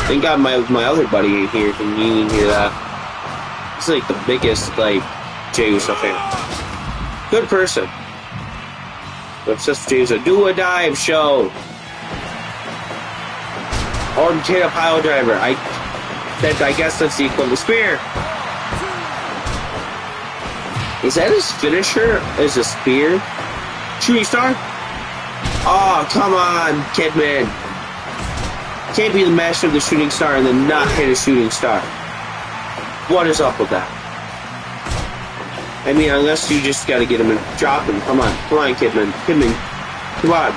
Thank God my other buddy ain't here, and you didn't hear that. He's like the biggest, like, Jey Uso fan. Good person. Obsessed with Jey Uso. Do a dive show! Or hit a pile driver. I guess that's the equivalent. Spear! Is that his finisher? Is a spear? Shooting star? Oh, come on, Kidman. Can't be the master of the shooting star and then not hit a shooting star. What is up with that? I mean, unless you just gotta get him and drop him. Come on, Kidman. Kidman, come on.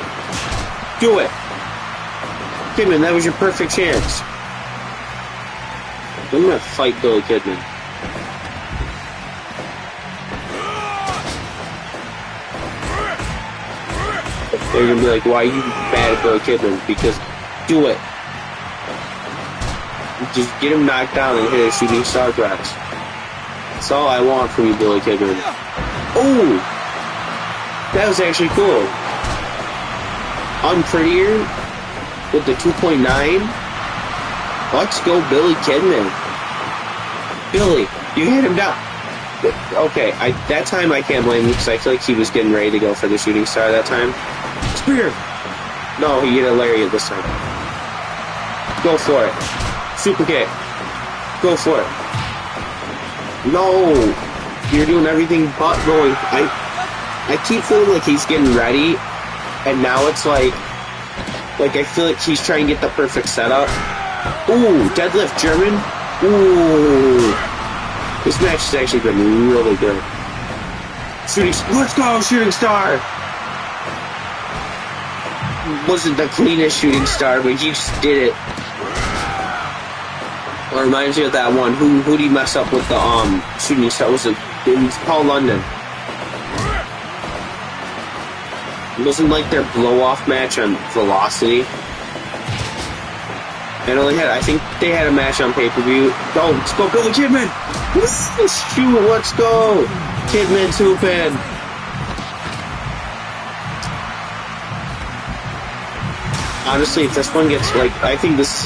Do it. Kidman, that was your perfect chance. I'm gonna fight Billy Kidman. They're gonna be like, why are you mad at Billy Kidman? Because, do it. Just get him knocked down and hit a shooting star press. That's all I want from you, Billy Kidman. Oh! That was actually cool. Unprettier with the 2.9. Let's go, Billy Kidman. Billy, you hit him down. Okay, that time I can't blame him because I feel like he was getting ready to go for the shooting star that time. Spear! No, he hit a lariat this time. Go for it. Super kick. Go for it. No! You're doing everything but going. I keep feeling like he's getting ready, and now it's like I feel like he's trying to get the perfect setup. Ooh, deadlift German. Ooh. This match has actually been really good. Let's go, shooting star! Wasn't the cleanest shooting star, but you just did it. It reminds me of that one. Who did he mess up with the shooting star? It was Paul London. It wasn't like their blow-off match on Velocity. I think they had a match on pay-per-view. Oh, let's go, Billy Kidman! Shoot, let's go! Kidman's hooping. Honestly, if this one gets, I think this is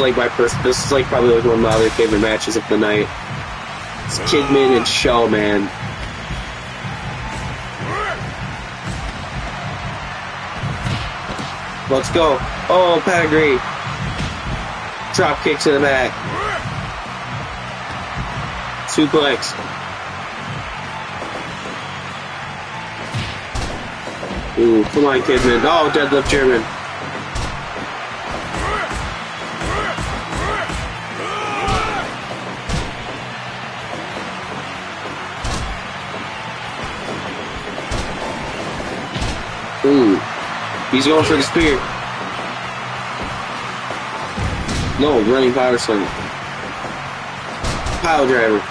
this is probably one of my other favorite matches of the night. It's Kidman and Show, man. Let's go. Oh, pedigree. Drop kick to the back. Suplex. Ooh, come on, Kidman. Oh, deadlift German. Ooh. He's going for the spear. No, running power slam. Pile driver.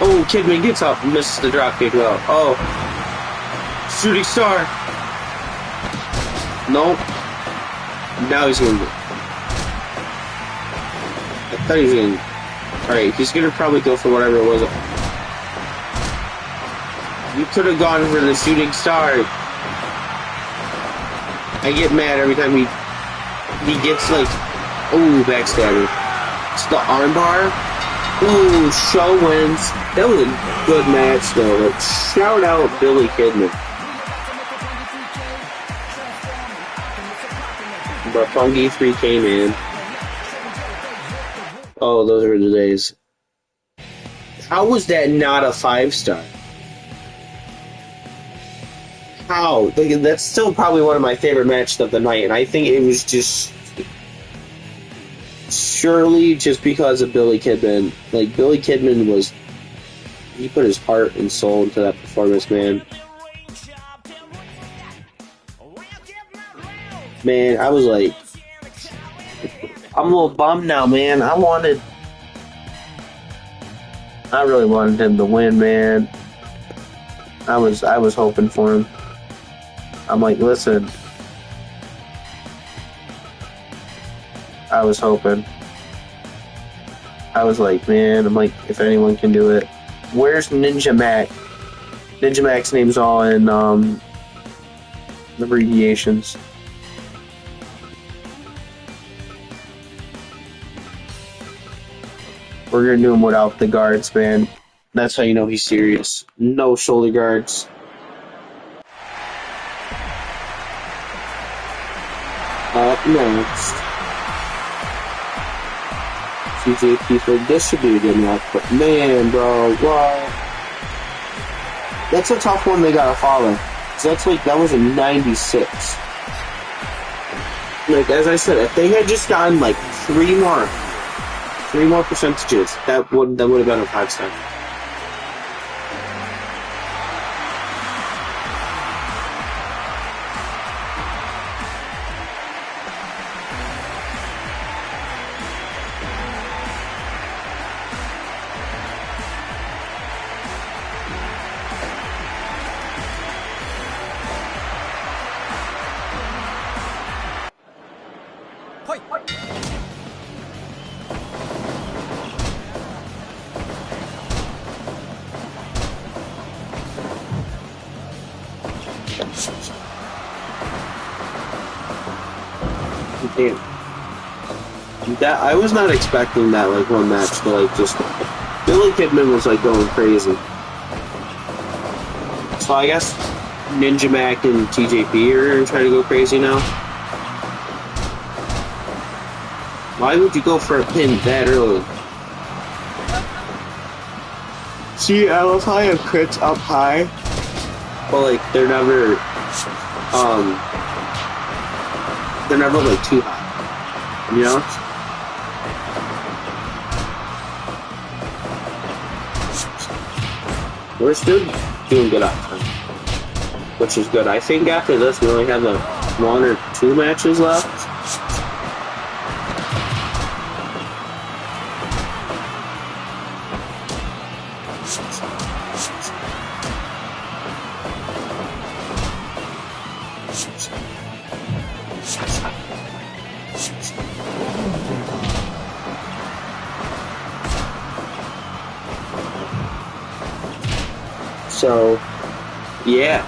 Oh, Kidman gets up and misses the drop kick though. Oh. Shooting star. Nope. Now he's going to... I thought he was going to... Alright, he's going to probably go for whatever it was. You could have gone for the shooting star. I get mad every time he gets ooh, backstabber. It's the armbar. Ooh, Show wins. That was a good match though. Shout out Billy Kidman. But Funky 3 came in. Oh, those are the days. How was that not a 5-star? How? That's still probably one of my favorite matches of the night, and I think it was just surely just because of Billy Kidman. Billy Kidman he put his heart and soul into that performance, man. Man, I was I'm a little bummed now, man. I really wanted him to win, man. I was hoping for him. I'm listen. I was hoping. I was man, if anyone can do it. Where's Ninja Mac? Ninja Mac's name's all in We're gonna do him without the guards, man. That's how you know he's serious. No shoulder guards. Up next, TJP for distributed enough, but man, bro, what? That's a tough one they gotta follow. So that's like, that was a 96. Like, as I said, if they had just gotten like three more percentages, that would have been a 5-star. Damn. That I was not expecting that like one match to like just Billy Kidman was like going crazy. So I guess Ninja Mac and TJP are trying to go crazy now. Why would you go for a pin that early? See, I love how I have crits up high, but like they're never like too high, you know? We're still doing good up time, which is good. I think after this we only have like 1 or 2 matches left. So, yeah.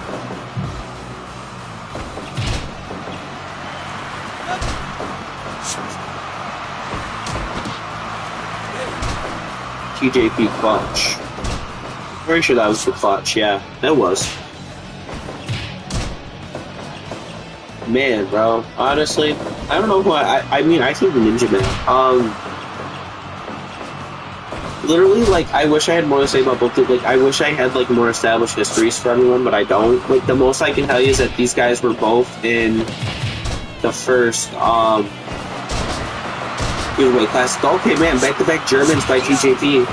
TJP clutch. Pretty sure that was the clutch, yeah. That was. Man, bro. Honestly, I don't know who I mean, I think the Ninja Man. Literally, like, I wish I had more to say about both. Like, I wish I had, like, more established histories for everyone, but I don't. Like, the most I can tell you is that these guys were both in the first, Weight class. Okay, man, back-to-back Germans by TJP.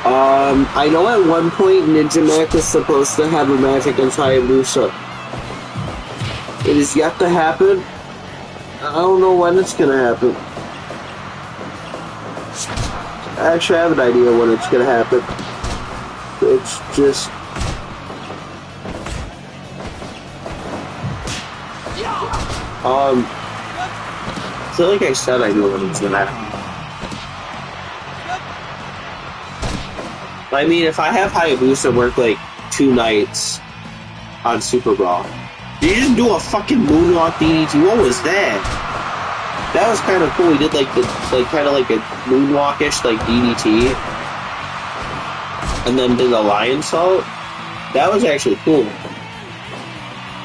I know at one point Ninja Mac was supposed to have a match against Hayabusa. It is yet to happen. I don't know when it's gonna happen. I actually have an idea when it's gonna happen. It's just... I feel like I said I knew when it's gonna happen. I mean, if I have Hayabusa work like 2 nights on Super Brawl, did you just do a fucking moonwalk DDT? What was that? That was kind of cool. He did like kind of like a moonwalkish like DDT, and then did a lion salt. That was actually cool.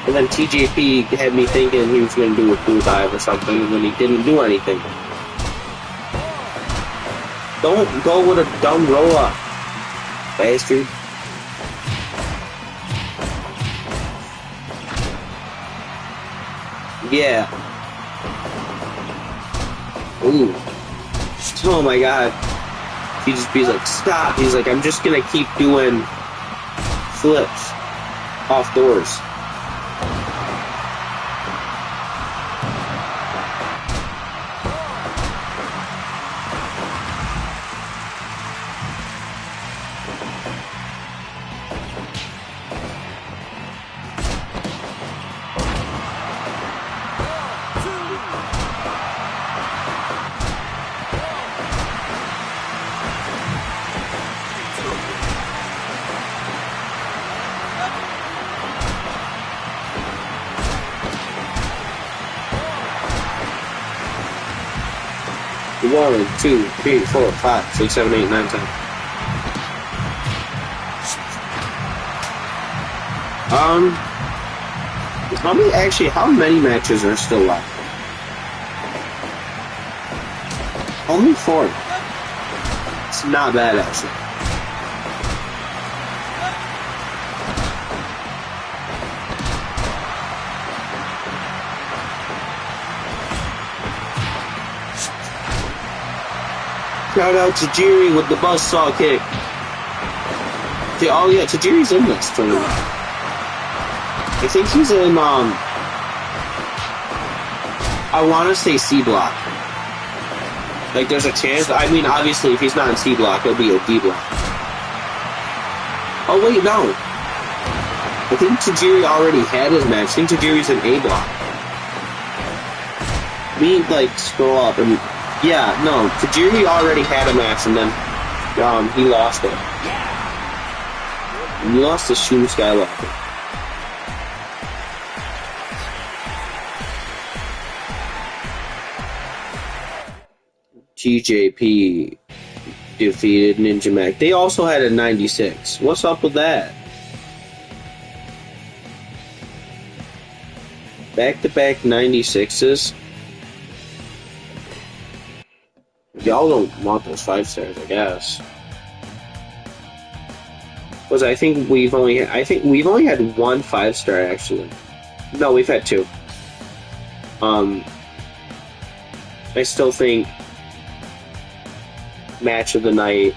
And then TJP had me thinking he was going to do a cool dive or something, and then he didn't do anything. Don't go with a dumb roll up, bastard. Yeah. Ooh. Oh my god. He's like, stop. He's like, I'm just gonna keep doing flips off doors. 1, 2, 3, 4, 5, 6, 7, 8, 9, 10. How many matches are still left? Only 4. It's not bad, actually. Shout out to Tajiri with the buzzsaw kick. Oh yeah, Tajiri's in this tournament. I think he's in, I want to say C block. Like, there's a chance. I mean, obviously, if he's not in C block, he'll be a D block. Oh wait, no. I think Tajiri already had his match. I think Tajiri's in A block. We, like, scroll up and... Yeah, no, Tajiri already had a match and then he lost it. He lost to Shun Skywalker. TJP defeated Ninja Mac. They also had a 96. What's up with that? Back-to-back 96s. Y'all don't want those 5 stars, I guess. Because I think we've only had 1 5-star actually. No, we've had 2. I still think match of the night.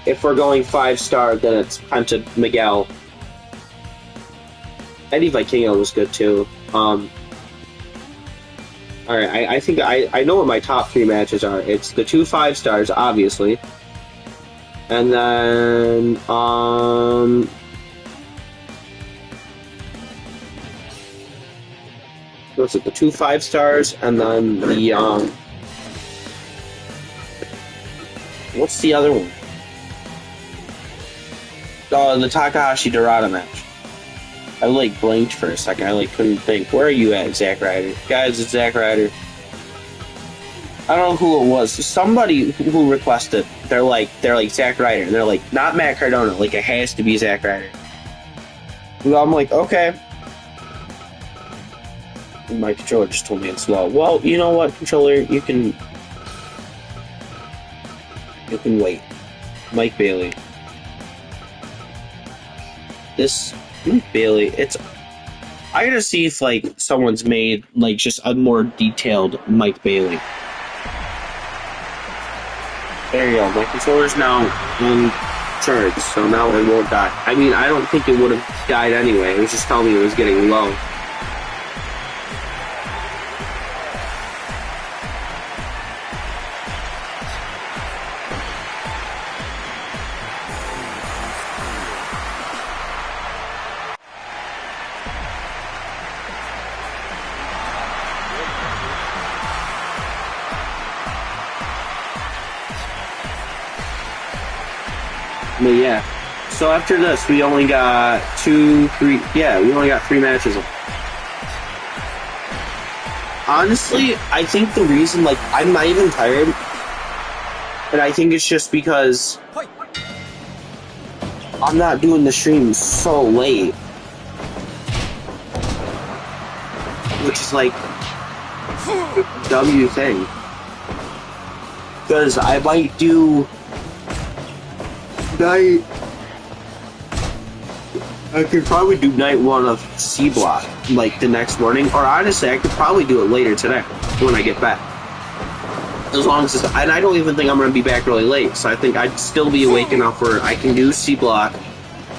If we're going 5-star, then it's Penta Miguel. Eddie Vikingo was good too. Alright, I think I know what my top 3 matches are. It's the 2 5-stars, obviously. And then, what's it, the 2 5-stars, and then the, what's the other one? The Takahashi Dorada match. I like blinked for a second. I like couldn't think. Where are you at, Zack Ryder? Guys, it's Zack Ryder. I don't know who it was. Somebody who requested. They're like Zack Ryder. They're like, not Matt Cardona. Like, it has to be Zack Ryder. Well, I'm like, okay. And my controller just told me it's slow. Well, you know what, controller? You can wait. Mike Bailey. This Mike Bailey. I gotta see if like someone's made like just a more detailed Mike Bailey. There you go. My controller's now on charge, so now it won't die. I mean, I don't think it would have died anyway. It was just telling me it was getting low. But yeah, so after this, we only got 3 matches. Honestly, I think the reason, like, I'm not even tired, and I think it's just because I'm not doing the stream so late. Which is like, W thing. Because I might do... I could probably do night 1 of C block like the next morning, or honestly I could probably do it later today when I get back, as long as it's, and I don't even think I'm going to be back really late, so I think I'd still be awake enough where I can do C block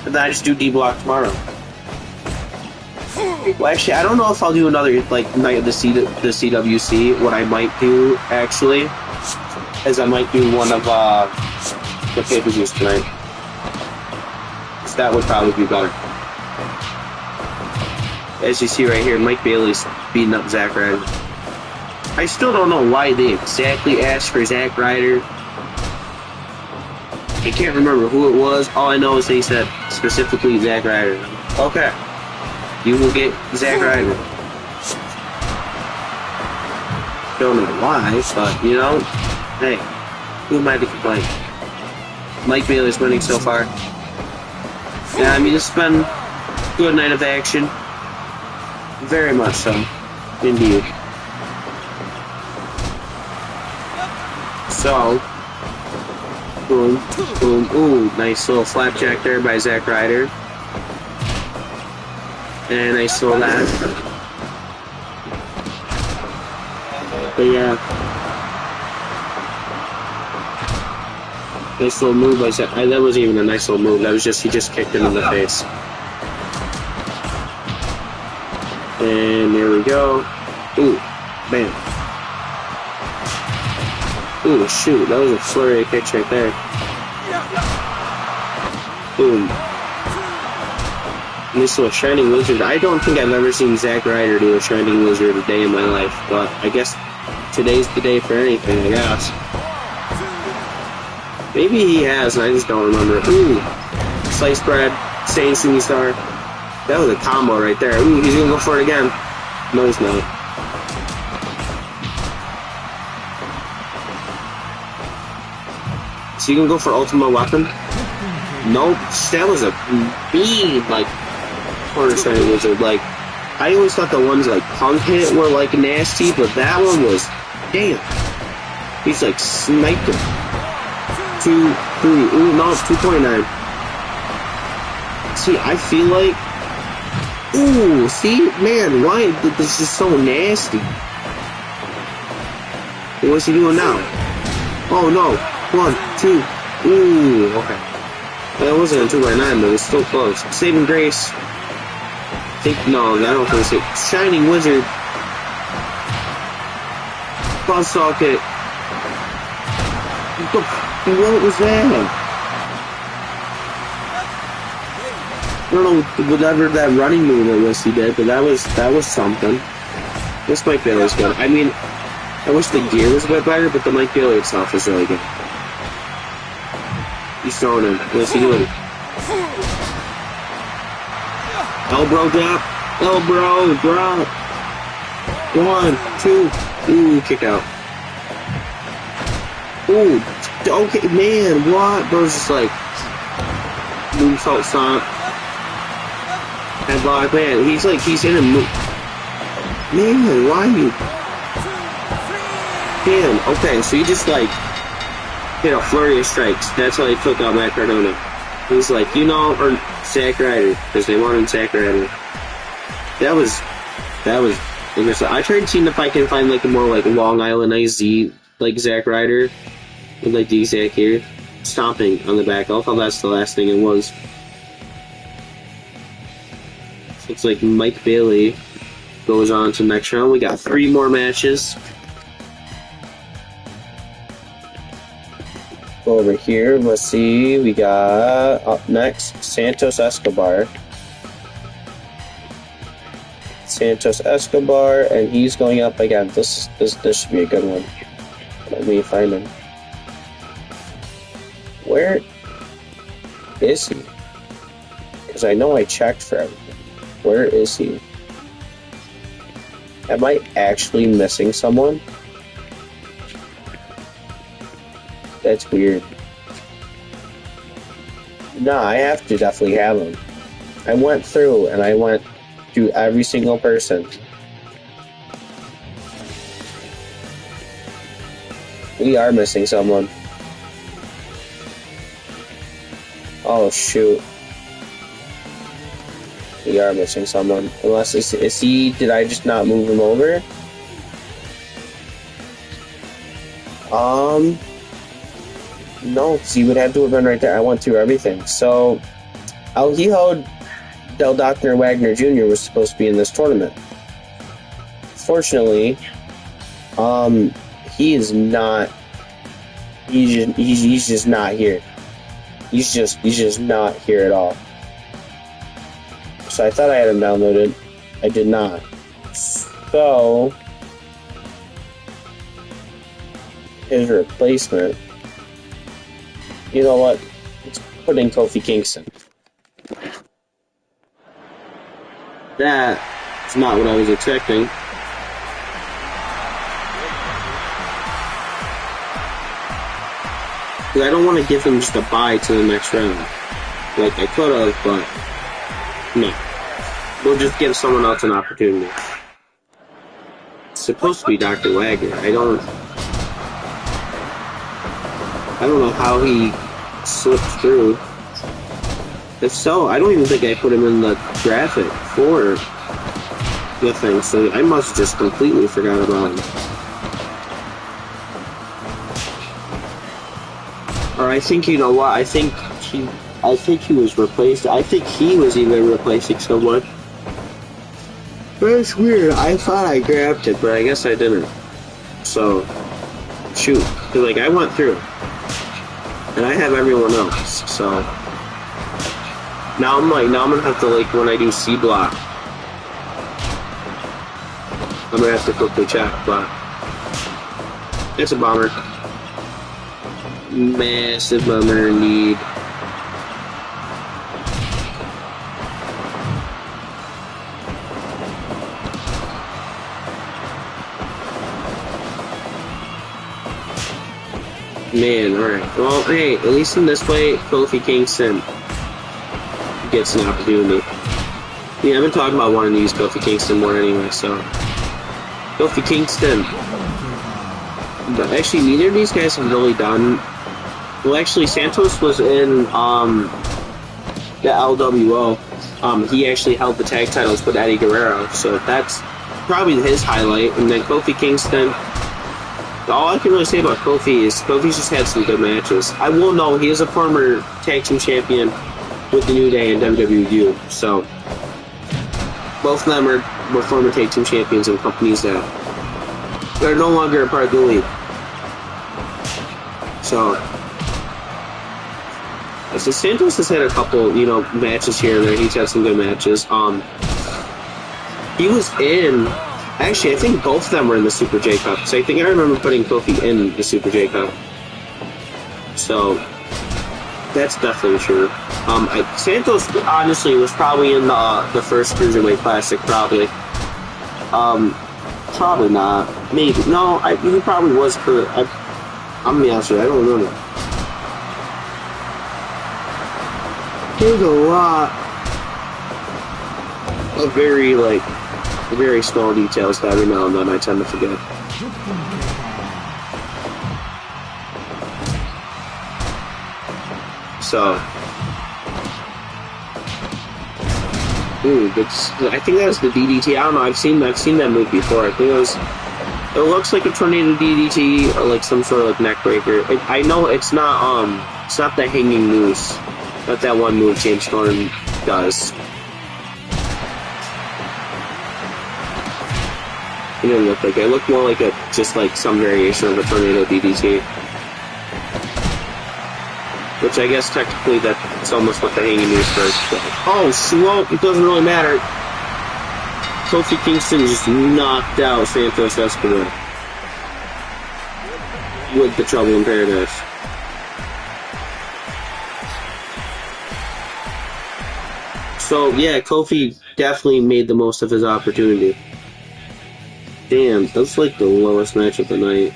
and then I just do D block tomorrow. Well, actually, I don't know if I'll do another like night of the CWC. What I might do actually is I might do one of the pay-per-views tonight. So that would probably be better. As you see right here, Mike Bailey's beating up Zack Ryder. I still don't know why they exactly asked for Zack Ryder. I can't remember who it was. All I know is they said specifically Zack Ryder. Okay. You will get Zack Ryder. Don't know why, but you know, hey, who am I to complain? Mike Bailey's winning so far. Yeah, I mean, it's been a good night of action. Very much so. Indeed. So, boom, boom, ooh, nice little flapjack there by Zack Ryder. And I saw that. But yeah. Nice little move by Zack. That wasn't even a nice little move. That was just, he just kicked him in the face. And there we go. Ooh, bam. Ooh, shoot, that was a flurry of kicks right there. Boom. This little Shining Wizard. I don't think I've ever seen Zack Ryder do a Shining Wizard a day in my life, but I guess today's the day for anything, I guess. Maybe he has, and I just don't remember. Ooh, sliced bread, Saiyan Star. That was a combo right there. Ooh, he's gonna go for it again. No, he's not. Is he gonna go for Ultimate Weapon? Nope. That was a mean, like, corner Shining Wizard. Like, I always thought the ones like Punk hit were like nasty, but that one was, damn. He's like sniped him. 2, 3. Ooh, no, 2.9. See, I feel like. Ooh, see, man, why this is so nasty? What's he doing now? Oh no. 1, 2. Ooh, okay. That wasn't a 2.9, but it was still close. Saving Grace. No, I don't think so. Shining Wizard. Buzzsaw kick. What was that? I don't know whatever that running move it was he did, but that was something. This Mike Bailey's good. I mean, I wish the gear was a bit better, but the Mike Bailey itself is really good. He's throwing him. What's he doing? Elbow drop. Elbow drop. 1, 2. Ooh, kick out. Ooh, okay, man, what? Bro's just like moonsault stomp. Headlock, man. He's in a move. Man, why you? Damn. Okay, so you just like hit a flurry of strikes. That's how he took out Matt Cardona. He's like, you know, or Zack Ryder, because they wanted Zack Ryder. That was. I tried seeing if I can find like a more like Long Island IZ like Zack Ryder with like the exact here stomping on the back. I thought that's the last thing it was. Looks like Mike Bailey goes on to the next round. We got 3 more matches. Go over here. Let's see. We got up next Santos Escobar. Santos Escobar, and he's going up again. This should be a good one. Let me find him. Where is he? Because I know I checked for everything. Where is he? Am I actually missing someone? That's weird. Nah, I have to definitely have him. I went through and I went through every single person. We are missing someone. Oh shoot. We are missing someone. Unless is he? Did I just not move him over? No, because he would have to have been right there. I went through everything. So, El Hijo Del Dr. Wagner Jr. was supposed to be in this tournament. Fortunately, he is not. He's just not here. He's just not here at all. So I thought I had him downloaded. I did not. So his replacement. You know what? Let's put in Kofi Kingston. That's not what I was expecting. Because I don't want to give him just a bye to the next round. Like I could have, but no. We'll just give someone else an opportunity. It's supposed to be Dr. Wagner. I don't know how he slipped through. If so, I don't even think I put him in the graphic for the thing, so I must just completely forgot about him. Or I think, you know what, I think he was replaced. I think he was even replacing someone. That's weird. I thought I grabbed it, but I guess I didn't. So, shoot. Cause like, I went through. And I have everyone else, so. Now I'm gonna have to, like, when I do C block, I'm gonna have to quickly check, but it's a bummer. Massive bummer indeed. Man, alright. Well, hey, at least in this way, Kofi Kingston gets an opportunity. Yeah, I've been talking about wanting to use Kofi Kingston more anyway, so. Kofi Kingston. Actually, neither of these guys have really done. Well, actually, Santos was in the LWO. He actually held the tag titles with Eddie Guerrero, so that's probably his highlight. And then Kofi Kingston. All I can really say about Kofi is Kofi's just had some good matches. I will know he is a former tag team champion with the New Day and WWU, so both of them were former tag team champions in companies that are no longer a part of the league. So Santos has had a couple, matches here and there. He's had some good matches. He was in. Actually, I think both of them were in the Super J Cup. So I think I remember putting Kofi in the Super J Cup. So that's definitely true. Santos honestly was probably in the first Cruiserweight Classic, probably. Probably not. Maybe. No, he probably was for. I'm gonna be honest with you, I don't remember. There's a lot of very small details that every now and then I tend to forget. So, I think that was the DDT. I don't know. I've seen that move before. I think it looks like a tornado DDT or like some sort of like neck breaker. I know it's not the hanging noose. Not that one move James Storm does. It didn't look like it. It looked more like just like some variation of a tornado DDT. Which I guess technically that's almost what the hanging noose does. Oh, slow! It doesn't really matter. Kofi Kingston just knocked out Santos Escobar with the Trouble in Paradise. So yeah, Kofi definitely made the most of his opportunity. Damn, that's like the lowest match of the night.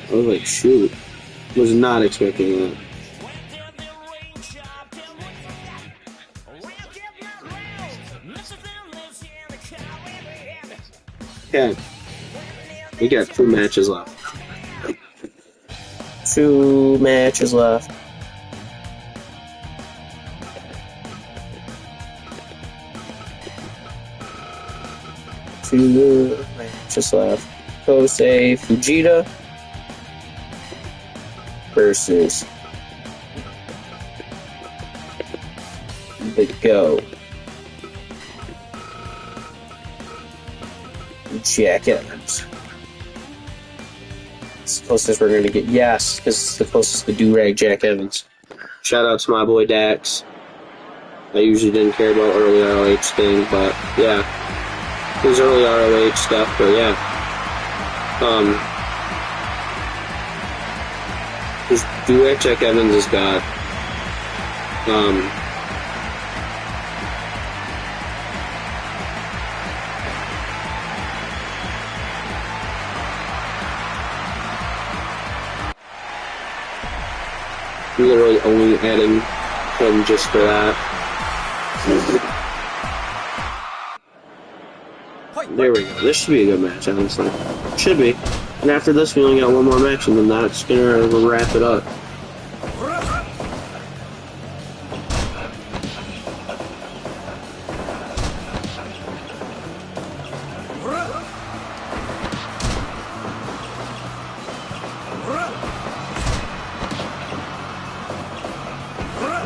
I was like, shoot. Was not expecting that. Okay. We got 2 matches left. 2 matches left. Kosei Fujita versus the Go. Jack Evans. It's the closest we're going to get. Yes, because it's the closest to Do-Rag Jack Evans. Shout out to my boy Dax. I usually didn't care about early ROH thing, but yeah. His early ROH stuff, but yeah. His Do-Rag Jack Evans is God. literally only adding him just for that. There we go. This should be a good match, honestly. Should be. And after this, we only got one more match, and then that's gonna wrap it up.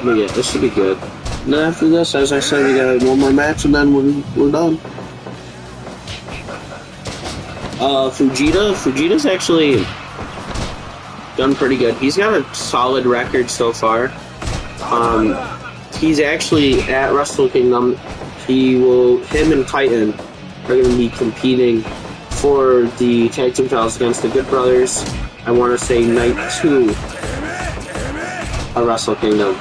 But yeah, this should be good. And then after this, as I said, we got one more match, and then we're done. Fujita's actually done pretty good. He's got a solid record so far. He's actually at Wrestle Kingdom. Him and Titan are going to be competing for the tag team titles against the Good Brothers. I want to say night 2 of Wrestle Kingdom.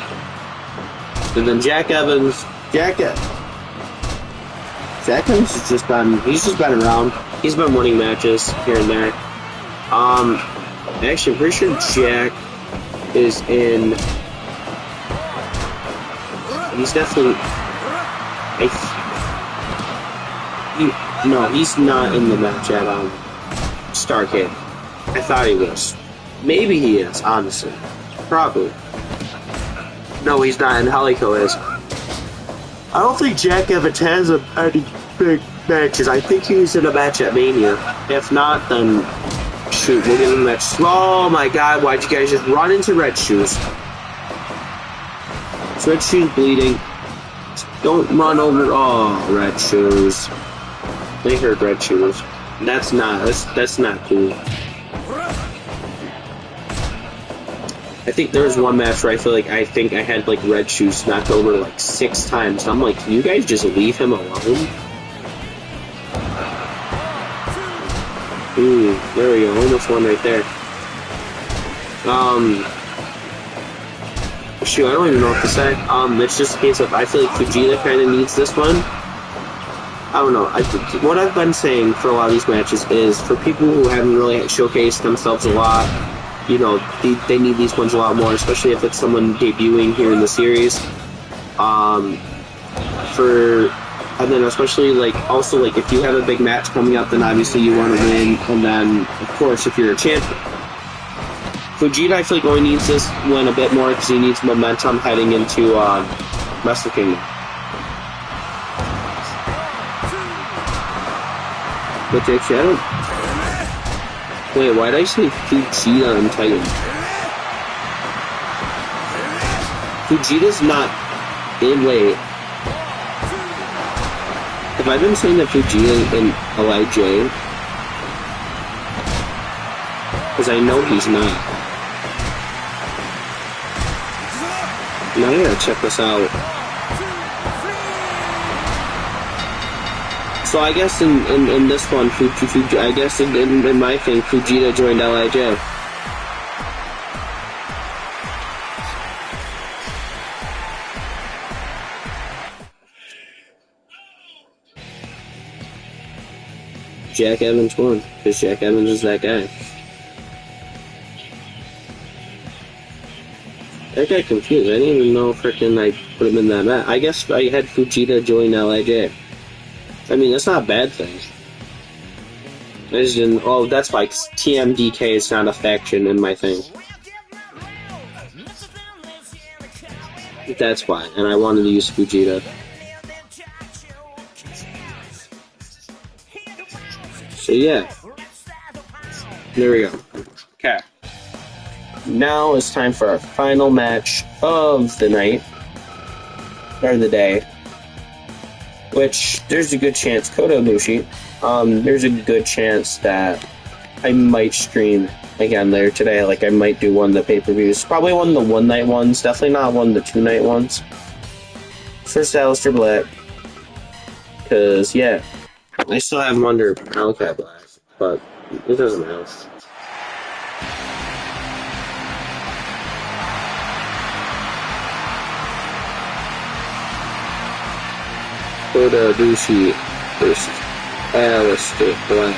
And then Jack Evans has just been around. He's been winning matches here and there. Actually, I'm pretty sure Jack is in. He's definitely. No, he's not in the match at Starrcade. I thought he was. Maybe he is, honestly. Probably. No, he's not, and Helico is. I don't think Jack Evans has any big matches. I think he's in a match at Mania. If not, then shoot, we'll get him a match. Oh my god, why'd you guys just run into Red Shoes? It's Red Shoes bleeding. Don't run over. Oh, Red Shoes. They hurt Red Shoes. That's not cool. I think there was one match where I think I had like Red Shoes knocked over like 6 times. I'm like, can you guys just leave him alone? Ooh, there we go. Almost one right there. Shoot, I don't even know what to say. It's just a case of I feel like Fujita kind of needs this one. I don't know. What I've been saying for a lot of these matches is for people who haven't really showcased themselves a lot, you know, they need these ones a lot more, especially if it's someone debuting here in the series. And then especially, like, also, like, if you have a big match coming up, then obviously you want to win, and then, of course, if you're a champion. Fujita, I feel like, only needs this win a bit more because he needs momentum heading into Wrestle Kingdom. But actually, I don't... Wait, why did I say Fujita and Titan? Fujita's not... Wait... Have I been saying that Fujita and LIJ? Because I know he's not. Now I gotta check this out. So I guess in this one, I guess in my thing, Fujita joined LIJ. Jack Evans won, because Jack Evans is that guy. I got confused. I didn't even know frickin' I put him in that match. I guess I had Fujita join LIJ. I mean, that's not a bad thing. I just didn't... Oh, that's why TMDK is not a faction in my thing. That's why. And I wanted to use Fujita. So yeah, there we go. Okay. Now it's time for our final match of the night, or the day, which there's a good chance, Kota Ibushi, there's a good chance that I might stream again later today. Like, I might do one of the pay-per-views. Probably one of the one-night ones, definitely not one of the two-night ones. First, Aleister Black, because, yeah. I still have him under Malachi Black, but it doesn't matter. Kota Ibushi versus Aleister Black.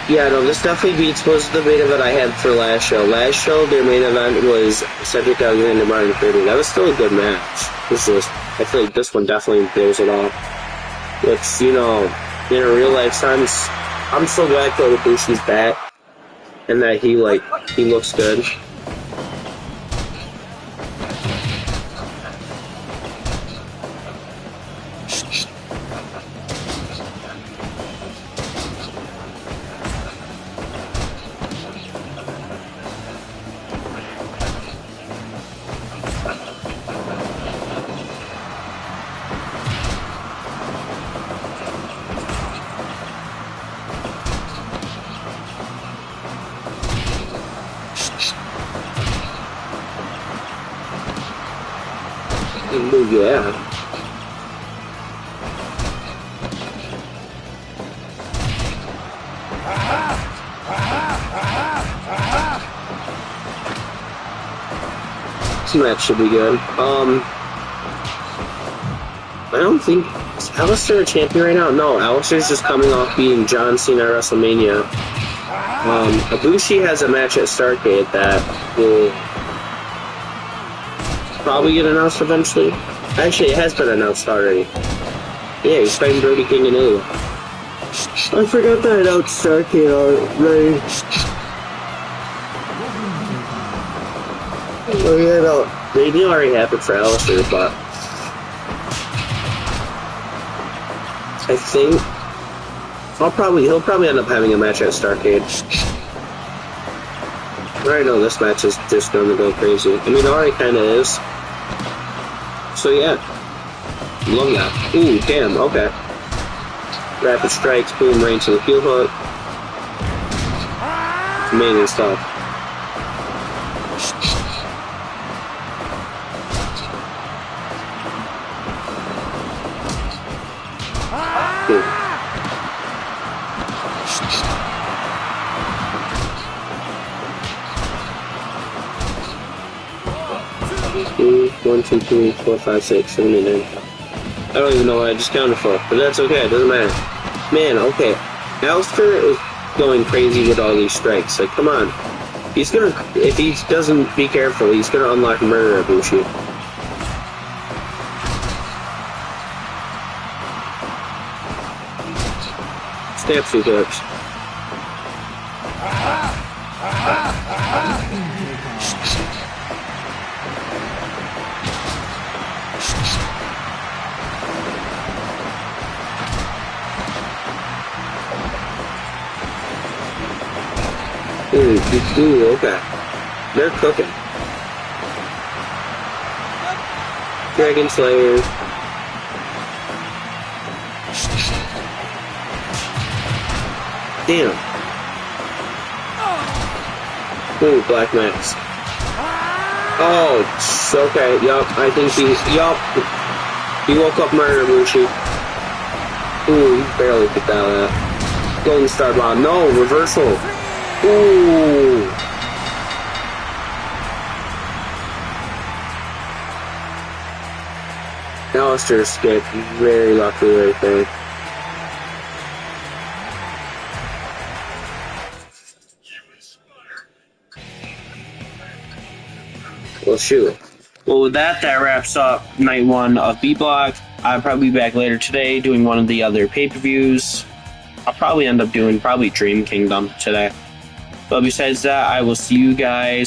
Yeah, no, this definitely beats most of the main event I had for last show. Last show, their main event was Cedric Alexander Martin 30. That was still a good match. This is, I feel like this one definitely blows it off. Which, you know, in a real life sense, I'm so glad Kota Ibushi's back and that he looks good. Ooh, yeah. This match should be good. I don't think... Is Alistair a champion right now? No, Alistair's just coming off beating John Cena at WrestleMania. Ibushi has a match at Starrcade that will probably get announced eventually. Actually, it has been announced already. Yeah, he's fighting Brody King and Ilya. I forgot that announced Starrcade already. Oh yeah, no, maybe it already happened for Alistair, but I think he'll probably end up having a match at Starrcade. I already know this match is just going to go crazy. I mean, it already kind of is. So yeah, love that. Ooh, damn, okay. Rapid strikes, boom, right into the heel hook. Amazing stuff. Cool. One, two, three, four, five, six, 7, 8, 9. I don't even know what I just counted for, but that's okay, it doesn't matter. Man, okay. Alistair is going crazy with all these strikes. Like, come on. He's gonna, if he doesn't be careful, he's gonna unlock Murder Ibushi. Snap suplex. Ooh, okay. They're cooking. Dragon Slayer. Damn. Ooh, Black Mask. Oh, okay, yup, I think he woke up Murder Ibushi. Ooh, he barely picked out of that. Golden Star Bomb, no, reversal. Ooh. Alistair escaped very luckily right there. Well, shoot. Well, with that wraps up night one of B-Block. I'll probably be back later today doing one of the other pay-per-views. I'll probably end up doing Dream Kingdom today. But besides that, I will see you guys